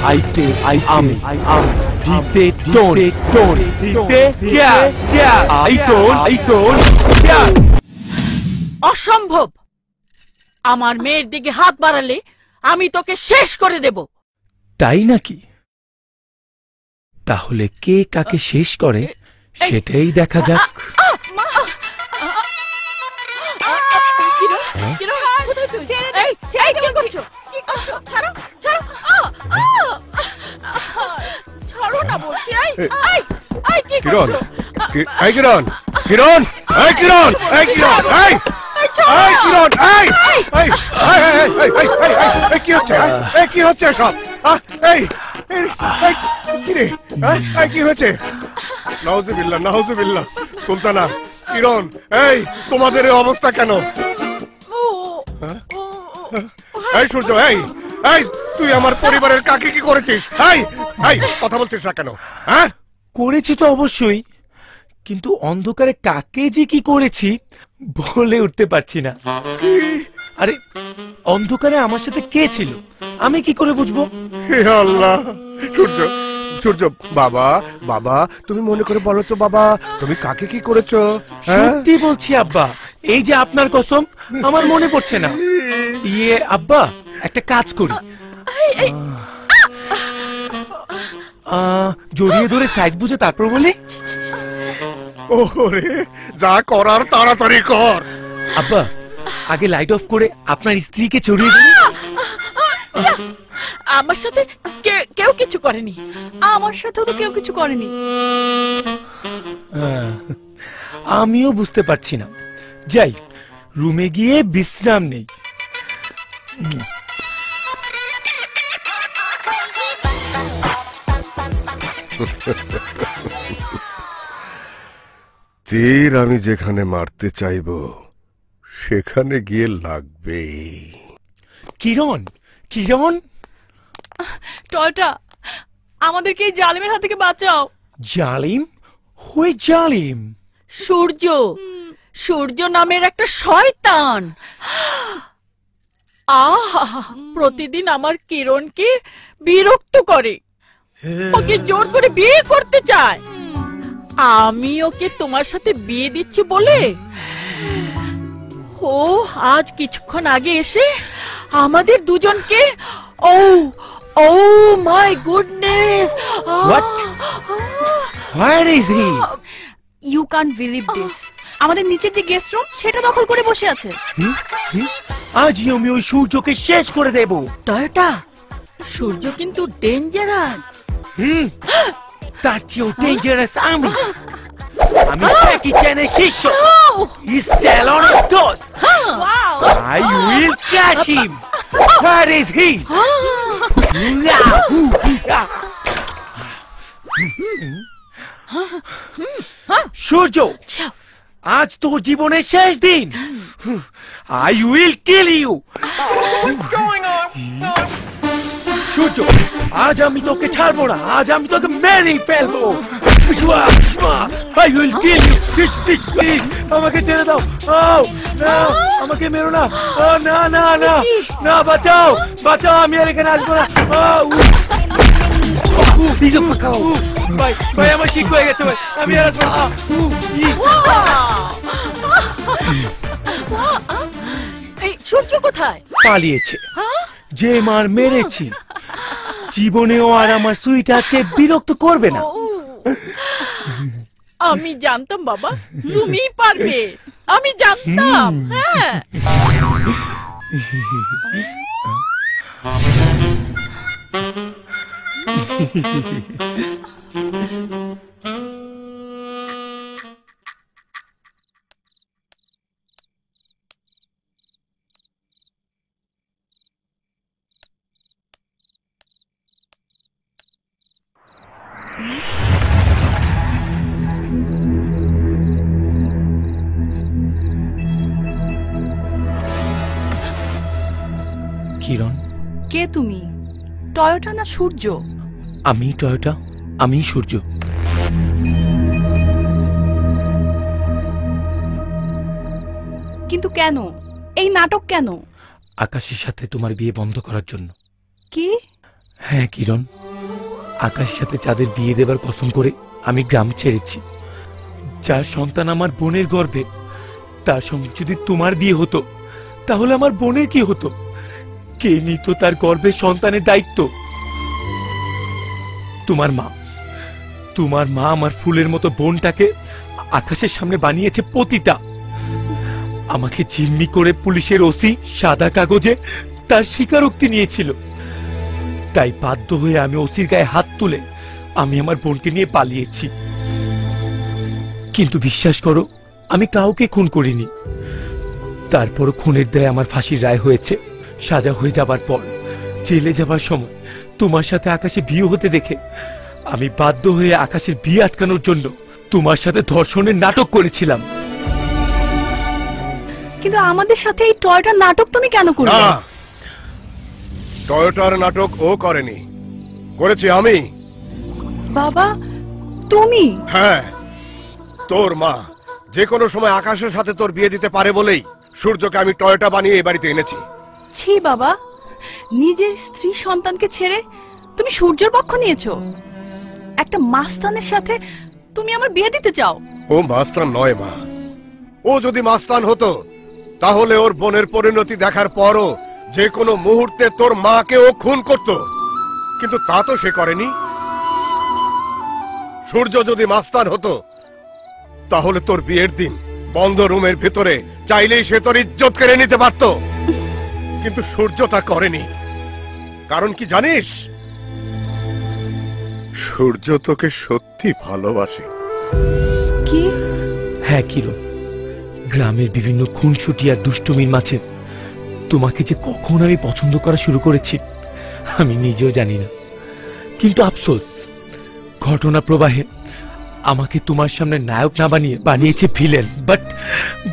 আইতে আমি দিতে টোন দিতে আইটোন অসম্ভব। আমার মেয়ের দিকে হাত বাড়ালে আমি তোকে শেষ করে দেব। তাই নাকি? তাহলে কে কাকে শেষ করে সেটাই দেখা যাক। ছাড়ো না বলছি। কিরণ এই কিরণ কিরণ এই কিরণ এই কিরণ এই এই কিরণ এই এই এই কি হচ্ছে? এই কি হচ্ছে সব? এই কি রে? এই কি হচ্ছে? নাউজুবিল্লাহ নাউজুবিল্লাহ। সুলতানা, কিরণ, এই তোমাদের এই অবস্থা কেন? এই সূর্য, এই এই তুই আমার পরিবারের কাকে কি করেছিস? এই এই কথা বলছিস না কেন? হ্যাঁ, করেছি তো অবশ্যই, কিন্তু অন্ধকারে কাকে যে কি করেছি বলে উঠতে পারছি না। আরে অন্ধকারে আমার সাথে কে ছিল আমি কি করে বুঝবো? হে আল্লাহ! সূর্য সূর্য, বাবা বাবা তুমি মনে করে বলো তো বাবা, তুমি কাকে কি করেছো? সত্যি বলছি আব্বা, এই যে আপনার কসম, আমার মনে পড়ছে না। ইয়ে আব্বা, একটা কাজ করি, জড়িয়ে ধরে সাইজ বুঝে তারপর বলি। ওরে যা করার তাড়াতাড়ি কর। আব্বা, আগে লাইট অফ করে আপনার স্ত্রীকে ছড়িয়ে দিন। আমার সাথে কেউ কিছু করেনি। আমার সাথেও তো কেউ কিছু করেনি। আমিও বুঝতে পারছি না। যাই রুমে গিয়ে বিশ্রাম নেই। তীর আমি যেখানে মারতে চাইব সেখানে গিয়ে লাগবে। কিরণ, কিরণ, টয়টা, আমাদেরকে এই জালিমের হাত থেকে বাঁচাও। জালিম? হই জালিম? সূর্য, সূর্য নামের একটা শয়তান। প্রতিদিন আমার কিরণকে বিরক্ত করে, ওকে জোর করে বিয়ে করতে চায়। আমি ওকে তোমার সাথে বিয়ে দিচ্ছি বলে ও আজ কিছুক্ষণ আগে এসে আমাদের দুজনকে oh my goodness, What? Where is he? You can't believe this. আমাদের নিচের যে গেস্ট রুম সেটা দখল করে বসে আছে। আজই আমি ওই সূর্যকে শেষ করে দেব। টয়োটা, সূর্য কিন্তু ডেঞ্জারাস। তার চেয়েও ডেঞ্জারাস আমি। আমি জ্যাকি চ্যানের শিষ্য, স্ট্যালনের দোস্ত। I will catch him. Where is he? সূর্য, আজ তোর জীবনের শেষ দিন। I will kill you. সূর্য, আজ আমি তোকে ছাড়বো না, আজ আমি তোকে মেরে ফেলবো। I will kill you. Please, আমাকে ছেড়ে দাও। না, আমাকে মেরো না। না না না না, বাঁচাও বাঁচাও, আমি আর এখানে আসবো না। ভাই ভাই, আমার ঠিক হয়ে গেছে ভাই, আমি আর আসবো না। এই সূর্য কোথায়? পালিয়েছে। যে মার মেরেছি জীবনেও আর আমার সুইটারকে বিরক্ত করবে না। আমি জানতাম বাবা, তুমিই পারবে, আমি জানতাম। হ্যাঁ, কিরণ, কে তুমি? টয়োটা না সূর্য? আমি টয়োটা, আমি সূর্য। কিন্তু কেন এই নাটক? কেন? আকাশের সাথে তোমার বিয়ে বন্ধ করার জন্য। কি? হ্যাঁ কিরণ, আকাশের সাথে চাঁদের বিয়ে দেবার কসম করে আমি গ্রাম ছেড়েছি। যার সন্তান আমার বোনের গর্ভে, তার সঙ্গে যদি তোমার বিয়ে হতো তাহলে আমার বোনের কি হতো? কে নিত তার গর্ভের সন্তানের দায়িত্ব? তোমার মা আমার ফুলের মতো বোনটাকে আকাশের সামনে বানিয়েছে পতিতা। আমাকে জিম্মি করে পুলিশের ওসি সাদা কাগজে তার স্বীকারোক্তি নিয়েছিল। তাই বাধ্য হয়ে আমি ওসির গায়ে হাত তুলে আমি আমার বোনকে নিয়ে পালিয়েছি। কিন্তু বিশ্বাস করো, আমি কাউকে খুন করিনি। তারপরও খুনের দায়ে আমার ফাঁসির রায় হয়েছে। সাজা হয়ে যাবার পর জেলে যাবার সময় তোমার সাথে আকাশে বিয়ে হতে দেখে আমি বাধ্য হয়ে আকাশের বিয়ে আটকানোর জন্য তোমার সাথে ধর্ষণের নাটক করেছিলাম। কিন্তু আমাদের সাথে এই টয়টার নাটক তুমি কেন করলে? না, টয়োটার নাটক ও করেনি, করেছি আমি। বাবা, তুমি? হ্যাঁ, তোর মা যে কোনো সময় আকাশের সাথে তোর বিয়ে দিতে পারে বলেই সূর্যকে আমি টয়োটা বানিয়ে এই বাড়িতে এনেছি। ছি বাবা, নিজের স্ত্রী সন্তানকে ছেড়ে তুমি সূর্যের পক্ষ নিয়েছো। একটা মাস্তানের সাথে তুমি আমার বিয়ে দিতে চাও? ও মাস্তান নয় মা। ও যদি মাস্তান হতো তাহলে ওর বোনের পরিণতি দেখার পরও যে কোনো মুহূর্তে তোর মাকে ও খুন করত, কিন্তু তা তো সে করেনি। সূর্য যদি মাস্তান হতো তাহলে তোর বিয়ের দিন বন্ধ রুমের ভিতরে চাইলেই সে তোর ইজ্জত কেড়ে নিতে পারত, কিন্তু সূর্য তা করেনি। কারণ কি জানিস? সূর্য তোকে সত্যি ভালোবাসে। কি? হ্যাঁ কিরণ, গ্রামের বিভিন্ন খুনসুটি আর দুষ্টুমির মাঝে তোমাকে যে কখন আমি পছন্দ করা শুরু করেছি আমি নিজেও জানি না। কিন্তু আফসোস, ঘটনা প্রবাহে আমাকে তোমার সামনে নায়ক না বানিয়েছে villain.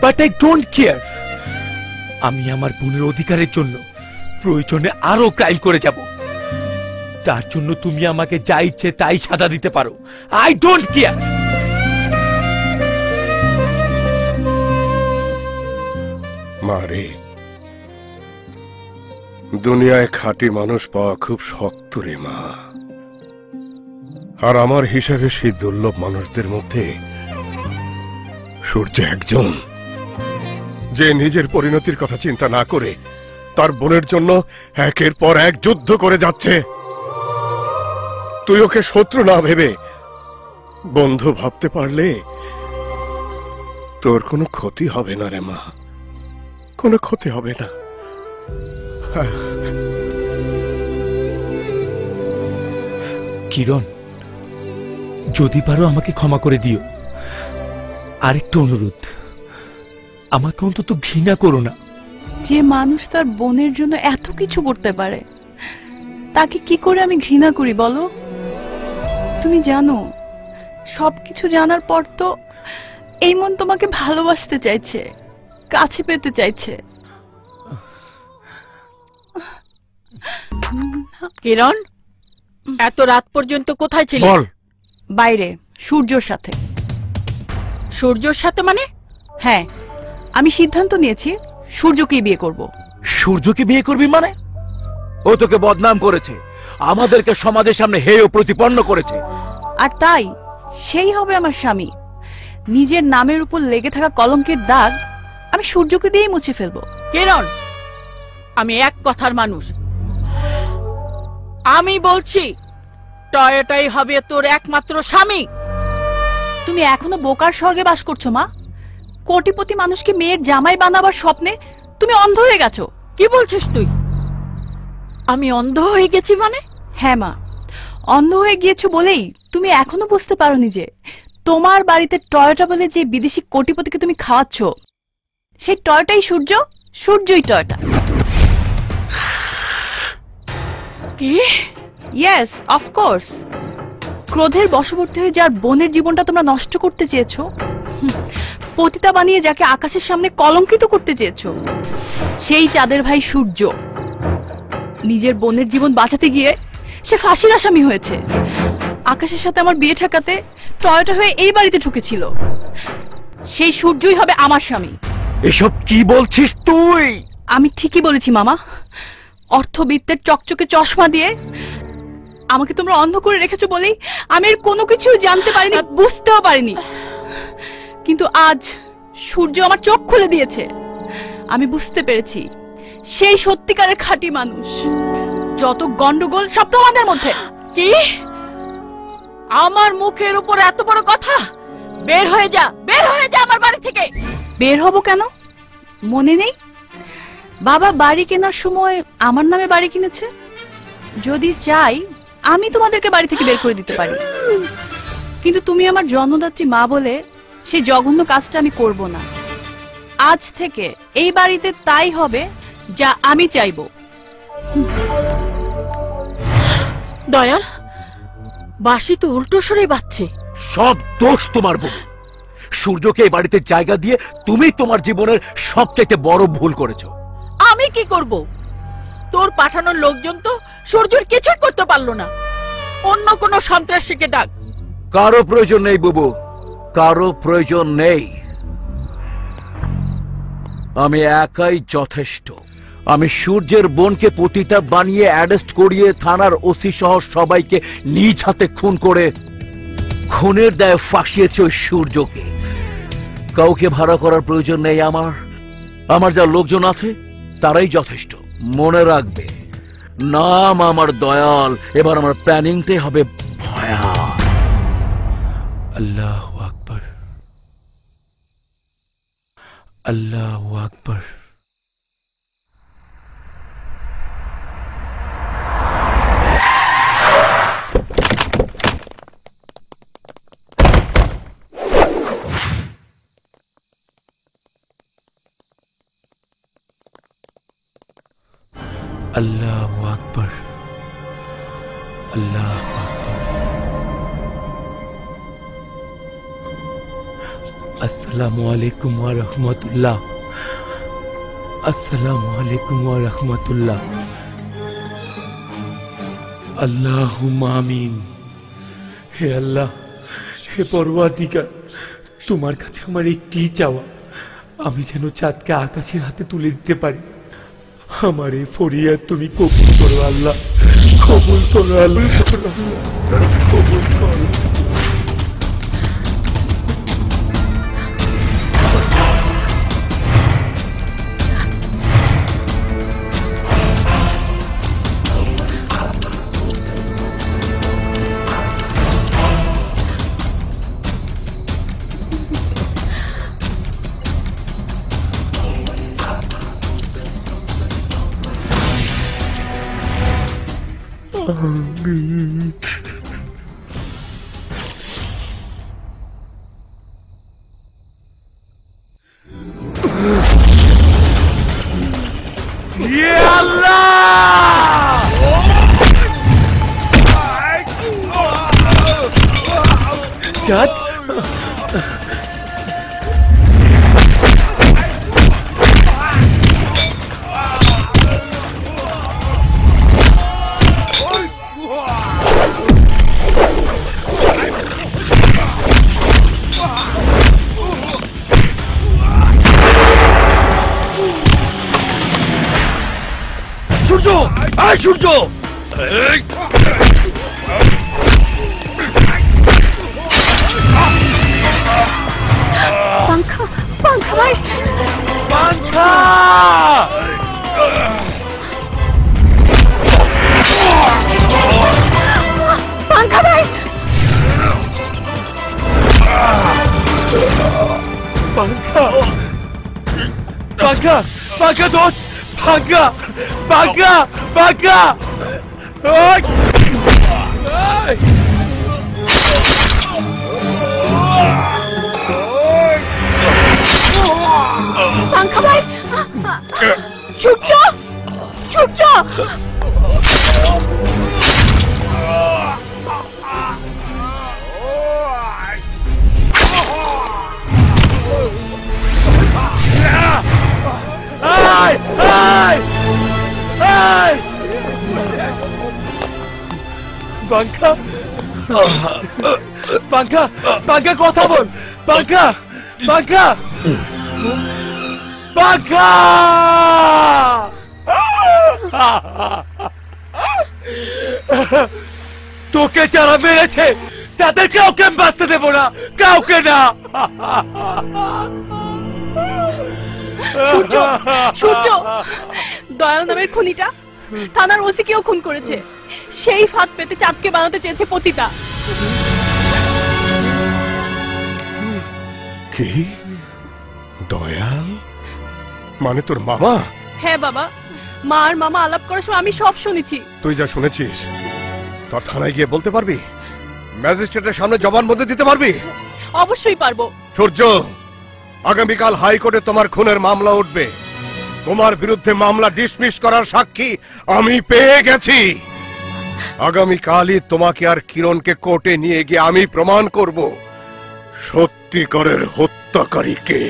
But I don't care. আমি আমার বোনের অধিকারের জন্য প্রয়োজনে আরো ক্রাইম করে যাব। তার জন্য তুমি আমাকে যা ইচ্ছে তাই সাজা দিতে পারো। I don't care. মারে, দুনিয়ায় খাঁটি মানুষ পাওয়া খুব শক্ত রে মা। আর আমার হিসাবে সেই দুর্লভ মানুষদের মধ্যে সূর্য একজন, যে নিজের পরিণতির কথা চিন্তা না করে তার বোনের জন্য একের পর এক যুদ্ধ করে যাচ্ছে। তুই ওকে শত্রু না ভেবে বন্ধু ভাবতে পারলে তোর কোনো ক্ষতি হবে না রে মা, কোনো ক্ষতি হবে না। কিরণ, যদি পারো আমাকে ক্ষমা করে দিও। আরেকটা অনুরোধ, আমাকে অন্তত ঘৃণা করো না। যে মানুষ তার বোনের জন্য এত কিছু করতে পারে তাকে কি করে আমি ঘৃণা করি বলো? তুমি জানো, সবকিছু জানার পর তো এই মন তোমাকে ভালোবাসতে চাইছে, কাছে পেতে চাইছে। কিরণ, এত রাত পর্যন্ত কোথায় ছিলি? বল। বাইরে, সূর্যর সাথে। সূর্যর সাথে মানে? হ্যাঁ, আমি সিদ্ধান্ত নিয়েছি সূর্যকেই বিয়ে করব। সূর্যকে বিয়ে করবি মানে? ও তোকে বদনাম করেছে, আমাদেরকে সমাজের সামনে হেয় প্রতিপন্ন করেছে। আর তাই সেই হবে আমার স্বামী। নিজের নামের উপর লেগে থাকা কলঙ্কের দাগ আমি সূর্যকে দিয়েই মুছে ফেলবো। কিরণ, আমি এক কথার মানুষ। আমি বলছি টয়োটাই হবে তোর একমাত্র স্বামী। তুমি এখনো বোকার স্বর্গে বাস করছো মা। কোটিপতি মানুষকে মেয়ের জামাই বানাবার স্বপ্নে তুমি অন্ধ হয়ে গেছো। কি বলছিস তুই? আমি অন্ধ হয়ে গেছি মানে? হ্যাঁ মা, অন্ধ হয়ে গিয়েছো বলেই তুমি এখনো বুঝতে পারোনি যে তোমার বাড়িতে টয়োটা বলে যে বিদেশি কোটিপতিকে তুমি খাওয়াচ্ছ, সেই টয়োটাই সূর্য, সূর্যই টয়োটা। কি? Yes, of course. ক্রোধের বশবর্তী হয়ে যার বোনের জীবনটা তোমরা নষ্ট করতে চেয়েছো, পতিতা বানিয়ে যাকে আকাশের সামনে কলঙ্কিত করতে চেয়েছো, সেই চাঁদের ভাই সূর্য নিজের বোনের জীবন বাঁচাতে গিয়ে সে ফাঁসির আসামি হয়েছে। আকাশের সাথে আমার বিয়ে ঠেকাতে টয়োটা হয়ে এই বাড়িতে ঢুকেছিল। সেই সূর্যই হবে আমার স্বামী। এসব কি বলছিস তুই? আমি ঠিকই বলেছি মামা। অর্থবিত্তের চকচকে চশমা দিয়ে আমাকে তোমরা অন্ধ করে রেখেছো বলেই আমি এর কোনো কিছু জানতে পারিনি, বুঝতেও পারিনি। কিন্তু আজ সূর্য আমার চোখ খুলে দিয়েছে। আমি বুঝতে পেরেছি সেই সত্যিকারের খাঁটি মানুষ। যত গন্ডগোল সব তোমাদের মধ্যে। কি? আমার মুখের উপর এত বড় কথা? বের হয়ে যা, বের হয়ে যা আমার বাড়ি থেকে। বের হব কেন? মনে নেই বাবা বাড়ি কেনার সময় আমার নামে বাড়ি কিনেছে? যদি চাই আমি তোমাদেরকে বাড়ি থেকে বের করে দিতে পারি, কিন্তু তুমি আমার জন্মদাত্রী মা বলে সেই জঘন্য কাজটা আমি করব না। আজ থেকে এই বাড়িতে তাই হবে যা আমি চাইবো। দয়াল, বাঁশি তো উল্টো সরে বাজছে। সব দোষ তোমার বউ। সূর্যকে এই বাড়িতে জায়গা দিয়ে তুমি তোমার জীবনের সবচাইতে বড় ভুল করেছো। আমি কি করব? তোর পাঠানোর লোকজন তো সূর্যের কিছুই করতে পারলো না। অন্য কোন সন্ত্রাসীকে ডাক। কারো প্রয়োজন নেই বুবু, কারো প্রয়োজন নেই। আমি একাই যথেষ্ট। আমি সূর্যের বোনকে পতিতা বানিয়ে অ্যারেস্ট করিয়ে থানার ওসি সহ সবাইকে নিজ হাতে খুন করে খুনের দায়ে ফাঁসিয়েছে ওই সূর্যকে। কাউকে ভাড়া করার প্রয়োজন নেই আমার। আমার যা লোকজন আছে তারাই যথেষ্ট। মনে রাখবে, নাম আমার দয়াল। এবার আমার প্ল্যানিংটাই হবে ভয়া। আল্লাহু আকবার, আল্লাহু আকবার। আল্লাহু আকবার, আল্লাহু আকবার। আসসালামু আলাইকুম ওয়া রাহমাতুল্লাহ, আসসালামু আলাইকুম ওয়া রাহমাতুল্লাহ। আল্লাহুম্মা আমিন। হে আল্লাহ, হে পরওয়ারদিগার, তোমার কাছে আমার একটি চাওয়া, আমি যেন চাঁদকে আকাশের হাতে তুলে দিতে পারি। আমার এই ফরিয়াদ তুমি কবুল করো আল্লাহ, কবুল করো আল্লাহ, কবুল করো। চাঁদ, সূর্য, আয় সূর্য। পাঙ্খা, পাঙ্খা ভাই, পাঙ্খা। পাঙ্খা ভাই, পাঙ্খা, পাঙ্খা, পাঙ্খা দোস্ত, পাঙ্খা, পাঙ্খা, পাঙ্খা। ওই! ওই! পাঙ্খা ভাই, সূর্য, সূর্য। আয়, আয়, আয়! পাঙ্খা, পাঙ্খা, পাঙ্খা কথা বল, পাঙ্খা, পাঙ্খা, পাঙ্খা। তোকে যারা মেরেছে তাদের কাউকে আমি বাঁচতে দেবো না, কাউকে না। সূর্য, সূর্য, দয়াল নামের খুনিটা থানার ওসিকেও খুন করেছে। সেই ফাঁদ পেতে চাঁদকে বানাতে চেয়েছে পতিতা। কি? দয়াল মানে তোর মামা? হ্যাঁ বাবা, মা আর মামা আলাপ করার সময় আমি সব শুনেছি। তুই যা শুনেছিস তোর থানায় গিয়ে বলতে পারবি? ম্যাজিস্ট্রেটের সামনে জবানবন্দি দিতে পারবি? অবশ্যই পারবো। সূর্য, আগামীকাল হাইকোর্টে তোমার খুনের মামলা উঠবে। তোমার বিরুদ্ধে মামলা ডিসমিস করার সাক্ষী আমি পেয়ে গেছি। আগামীকালই তোমাকে আর কিরণকে কোর্টে নিয়ে গিয়ে আমি প্রমাণ করব সত্যিকারের হত্যাকারীকে।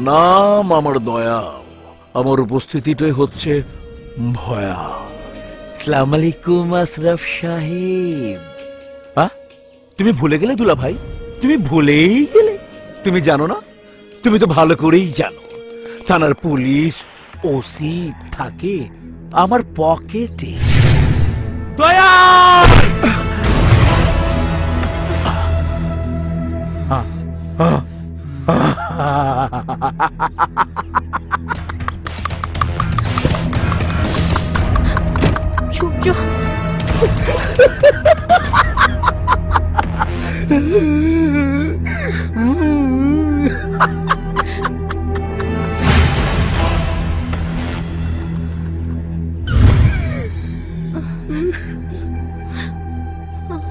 নাম আমার দয়া, আমার উপস্থিতিটাই হচ্ছে ভয়া। আসসালামু আলাইকুম আশরাফ সাহেব। তুমি ভুলে গেলে দুলা ভাই? তুমি ভুলেই গেলে? তুমি জানো না? তুমি তো ভালো করেই জানো থানার পুলিশ ওসি থাকে আমার পকেটে। দয়া! সূর্য,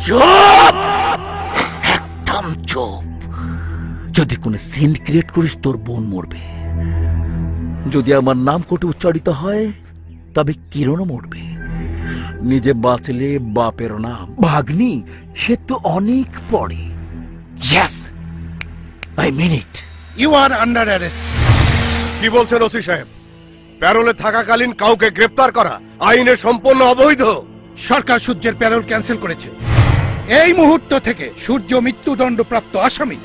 চুপ! একদম চুপ। যদি কোনো সিন ক্রিয়েট করিস তোর বোন মরবে। যদি আমার নাম কোটে উচ্চারিত হয় তবে কিরণও মরবে। নিজে বাঁচলে বাপের নাম, ভাগ্নি সে তো অনেক পরে। Yes, I mean it. You are under arrest. কি বলছেন ওসি সাহেব? প্যারোলে থাকাকালীন কাউকে গ্রেফতার করা আইনে সম্পূর্ণ অবৈধ। সরকার সূর্যের প্যারোল ক্যান্সেল করেছে। এই মুহূর্ত থেকে সূর্য মৃত্যুদণ্ডপ্রাপ্ত আসামি।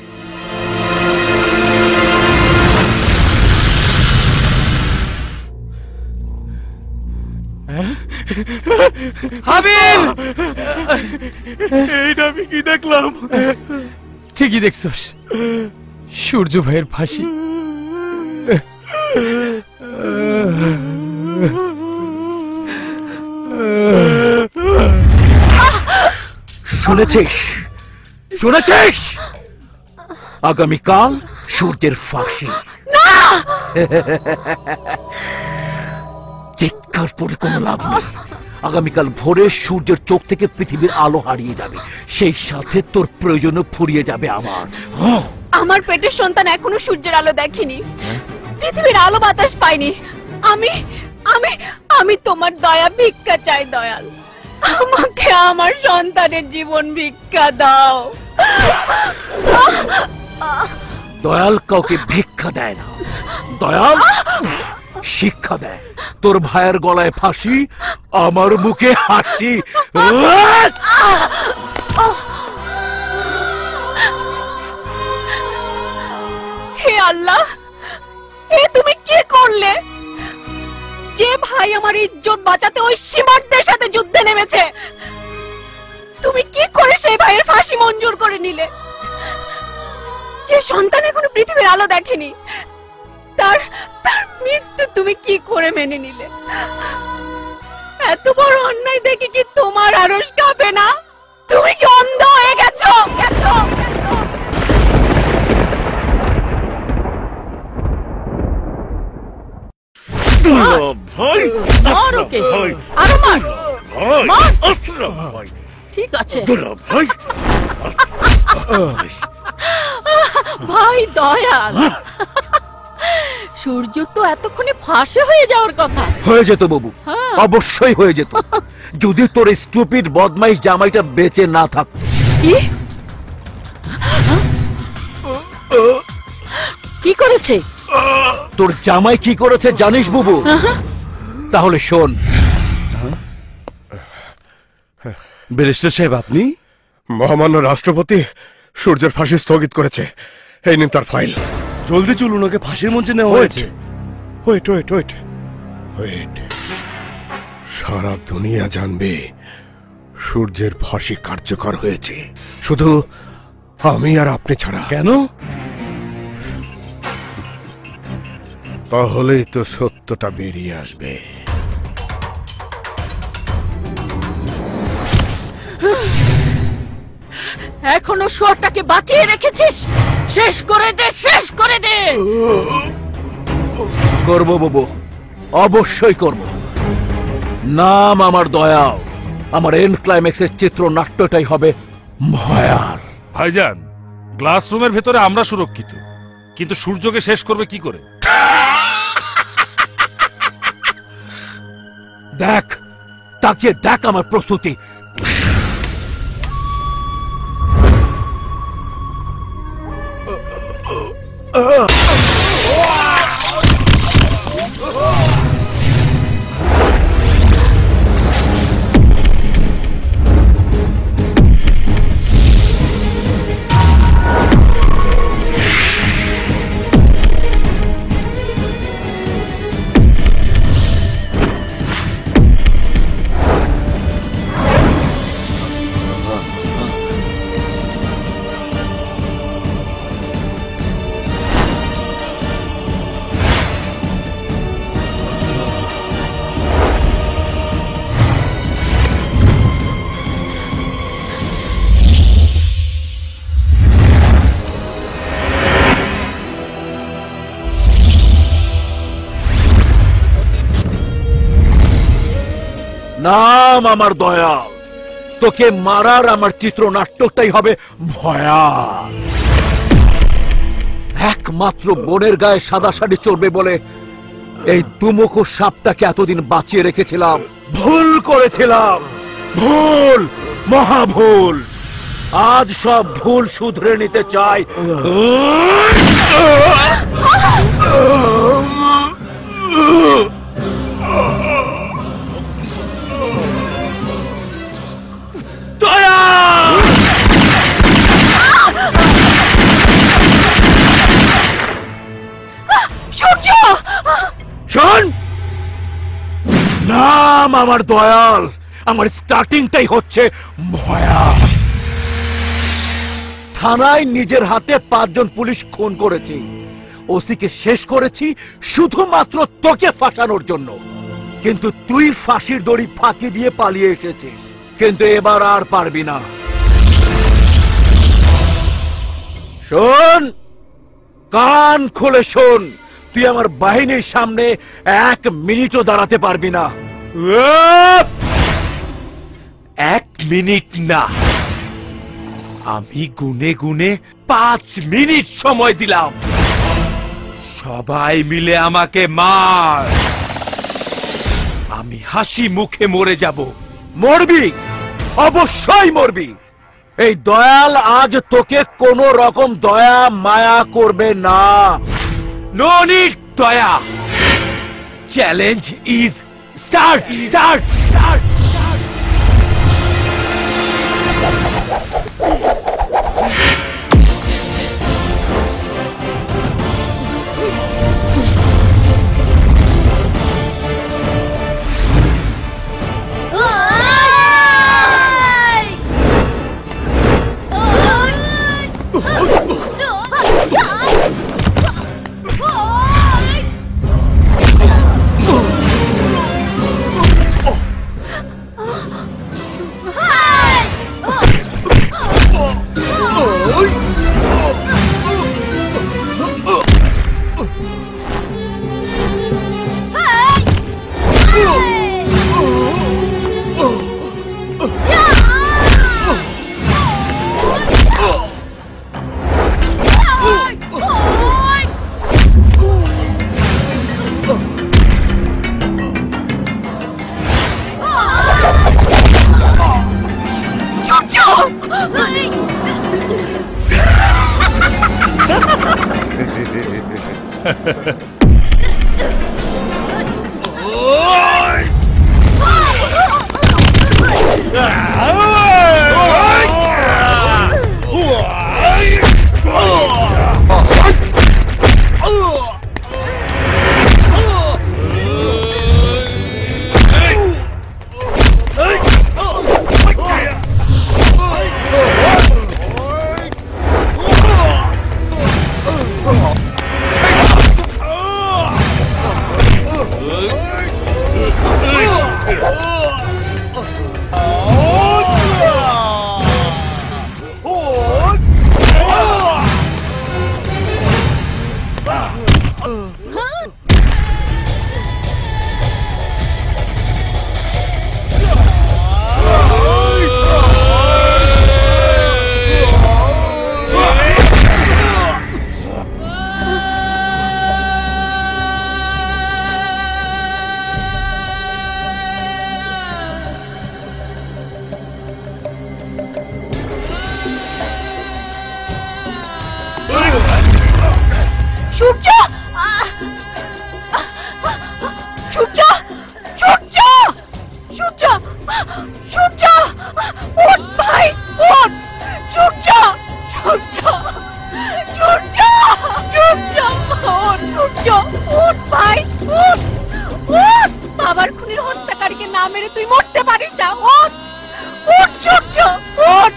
হাবিল! এইটা আমি কি দেখলাম? ঠিকই দেখছস, সূর্য ভাইয়ের ফাঁসি। শুনেছিস? শুনেছিস? আগামীকাল সূর্যের ফাঁসি। চিৎকার করে কোনো লাভ নেই। আগামীকাল ভোরে সূর্যের চোখ থেকে পৃথিবীর আলো হারিয়ে যাবে, সেই সাথে তোর প্রয়োজনও ফুরিয়ে যাবে আমার। আমার পেটের সন্তান এখনো সূর্যের আলো দেখেনি, পৃথিবীর আলো বাতাস পায়নি। আমি আমি আমি তোমার দয়া ভিক্ষা চাই দয়াল। আমাকে আমার সন্তানের জীবন ভিক্ষা দাও। দয়াল কাউকে ভিক্ষা দেয় না, দয়াল শিক্ষা দেয়। তোর ভাইয়ের গলায় ফাঁসি, আমার মুখে হাসি। হে আল্লাহ, এ তুমি কি করলে? যে ভাই আমার ইজ্জত বাঁচাতে ওই সীমার্থের সাথে যুদ্ধে নেমেছে, করে সেই ভাইয়ের ফাঁসি মঞ্জুর করে নিলে? যে সন্তান এখনো পৃথিবীর আলো দেখেনি, তার তার মৃত্যু তুমি কি করে মেনে নিলে? এত বড় অন্যায় দেখে কি তোমার আরশ কাঁপে না? তুমি কি অন্ধ হয়ে গেছো? ভাই মার ওকে, ভাই আরো মার, ভাই মার। আশরাফ ভাই ঠিক আছে ভাই ভাই দয়াল। সূর্য তো এতক্ষণে ফাঁসে হয়ে যাওয়ার কথা। হয়ে যেত বাবু, হ্যাঁ। অবশ্যই হয়ে যেত, যদি তোর স্টুপিড বদমাইশ জামাইটা বেঁচে না থাকতো। কি কি করেছে? তোর জামাই কি করেছে জানিস বুবু? তাহলে শোন। ব্যারিস্টার সাহেব, আপনি? মহামান্য রাষ্ট্রপতি সূর্যের ফাঁসি স্থগিত করেছে। এই নিন তার ফাইল। জলদি চলুন, ওকে ফাঁসির মঞ্চে নেওয়া হয়েছে। ওয়েট ওয়েট ওয়েট ওয়েট, সারা দুনিয়া জানবে সূর্যের ফাঁসি কার্যকর হয়েছে, শুধু আমি আর আপনি ছাড়া। কেন? তাহলেই তো সত্যটা বেরিয়ে আসবে। এখনো শোরটাকে বাঁচিয়ে রেখেছিস? শেষ করে দে, শেষ করে দে। করবো বাবু, অবশ্যই করব। নাম আমার দয়াল, আমার এন্ড ক্লাইম্যাক্সের চিত্রনাট্যটাই হবে ভয়াল। ভাইজান, ক্লাসরুমের ভেতরে আমরা সুরক্ষিত, কিন্তু সূর্যকে শেষ করবে কি করে? দেখ, তাকিয়ে দেখ আমার প্রস্তুতি। নাম আমার দয়াল, তোকে মারার আমার চিত্রনাট্যটাই হবে ভয়াল। একমাত্র বোনের গায়ে সাদা শাড়ি চলবে বলে এই দুমুখো সাপটাকে এতদিন বাঁচিয়ে রেখেছিলাম। ভুল করেছিলাম, ভুল, মহাভুল। আজ সব ভুল শুধরে নিতে চাই। সূর্য, শোন, নাম আমার দয়াল, আমার স্টার্টিংটাই হচ্ছে ভয়াল। থানায় নিজের হাতে 5 জন পুলিশ খুন করেছি, ওসিকে শেষ করেছি শুধুমাত্র তোকে ফাঁসানোর জন্য। কিন্তু তুই ফাঁসির দড়ি ফাঁকি দিয়ে পালিয়ে এসেছিস, কিন্তু এবার আর পারবি না। শোন, কান খুলে শোন, তুই আমার বাহিনীর সামনে 1 মিনিটও দাঁড়াতে পারবি না। 1 মিনিট না, আমি গুনে গুনে 5 মিনিট সময় দিলাম। সবাই মিলে আমাকে মার, আমি হাসি মুখে মরে যাব। মরবি, অবশ্যই মরবি। এই দয়াল আজ তোকে কোনো রকম দয়া মায়া করবে না। নো নিড দয়া, challenge is start start start. Surya Surya Surya Surya Surya ওঠ ভাই ওঠ সূর্য সূর্য সূর্য সূর্য ওঠ সূর্য ওঠ ভাই ওঠ ওঠ বাবার খুনির হত্যাকারীকে না মেরে তুই মরতে পারিস না ওঠ ওঠ সূর্য ওঠ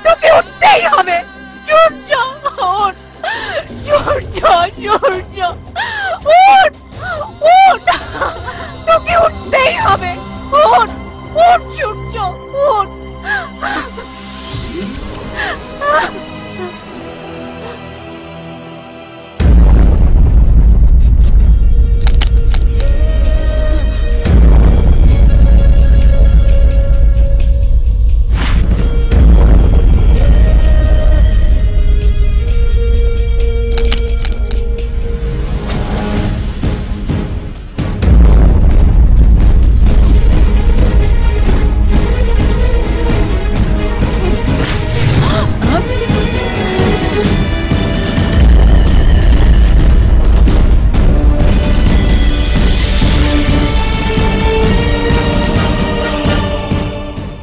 তোকে উঠতেই হবে সূর্য ওঠ সূর্য সূর্য ওঠ ওঠ তোকে উঠতেই হবে ওঠ ওঠ সূর্য ওঠ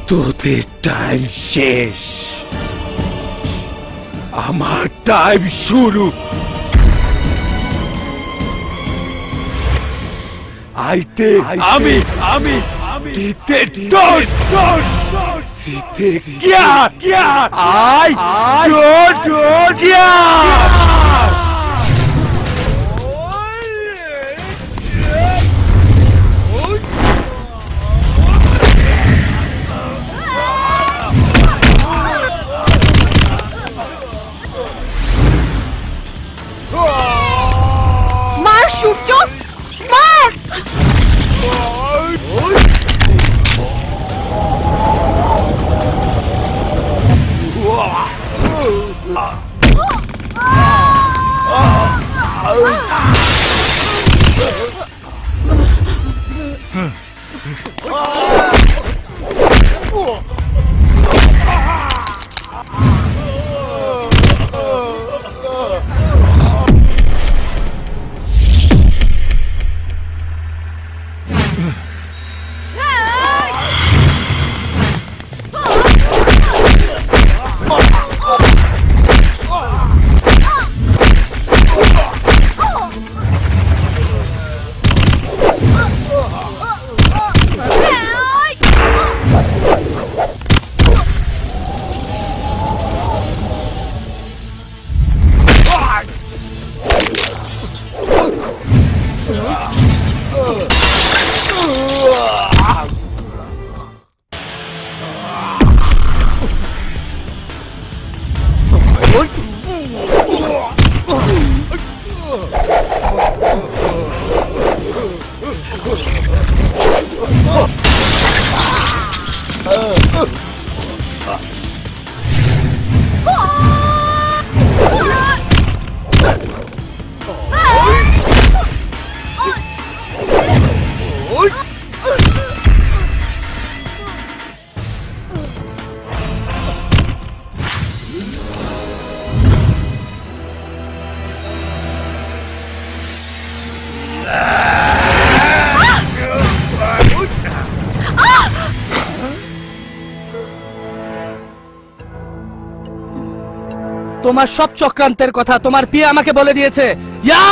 তোদের টাইম শেষ, আমার টাইম শুরু। আইতে আমি আমি দিতে ডোজ সিতে কিয়া কিয়া আই ডোট কিয়া মার সূর্য মার তোমার সব চক্রান্তের কথা তোমার পিয়ে আমাকে বলে দিয়েছে। ইয়া!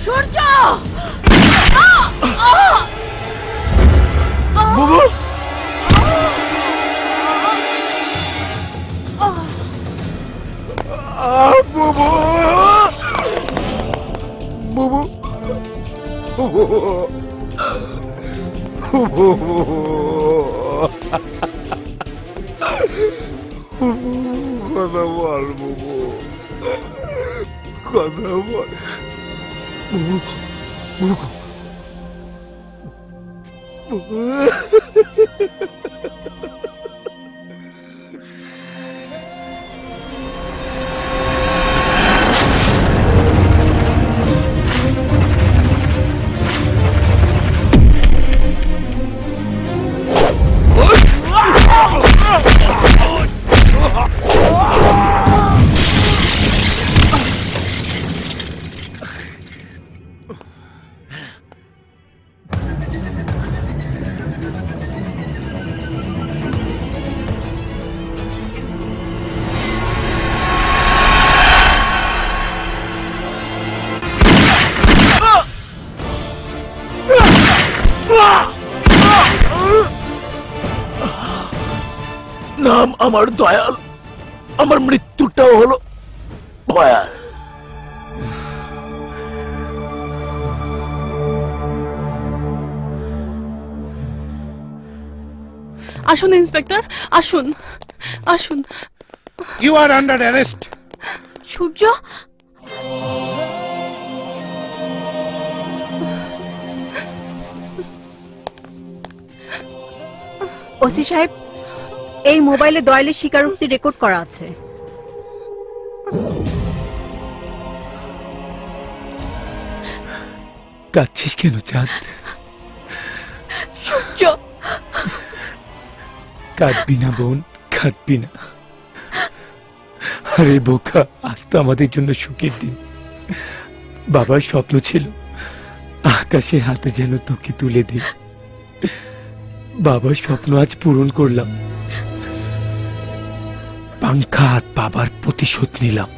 সূর্য! কথা বল বুবু, কথা বল নাম আমার দয়াল, আমার মৃত্যুটাও হলো ভয়াল। আসুন ইন্সপেক্টর, আসুন আসুন। You are under arrest. Surya, OC সাহেব, এই মোবাইলে দয়ালের স্বীকারোক্তি রেকর্ড করা আছে। কাঁদছিস কেন চাঁদ? সূর্য, কাঁদবি না বোন, কাঁদবি না। আরে বোকা, আজ তো আমাদের জন্য সুখের দিন। বাবার স্বপ্ন ছিল আকাশে হাতে যেন তোকে তুলে দিই। বাবার স্বপ্ন আজ পূরণ করলাম। পাংখা আর বাবার প্রতিশোধ নিলাম।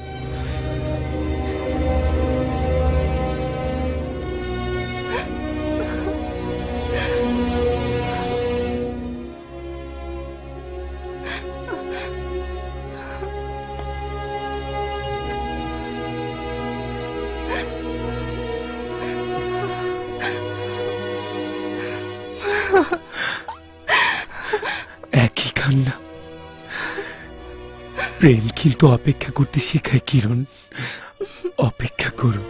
একই কান্না। প্রেম কিন্তু অপেক্ষা করতে শেখায় কিরণ। অপেক্ষা করো।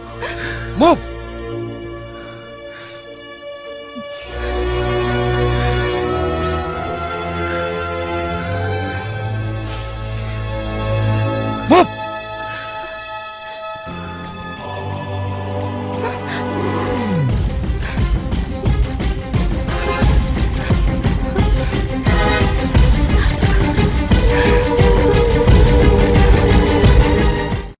মুভ।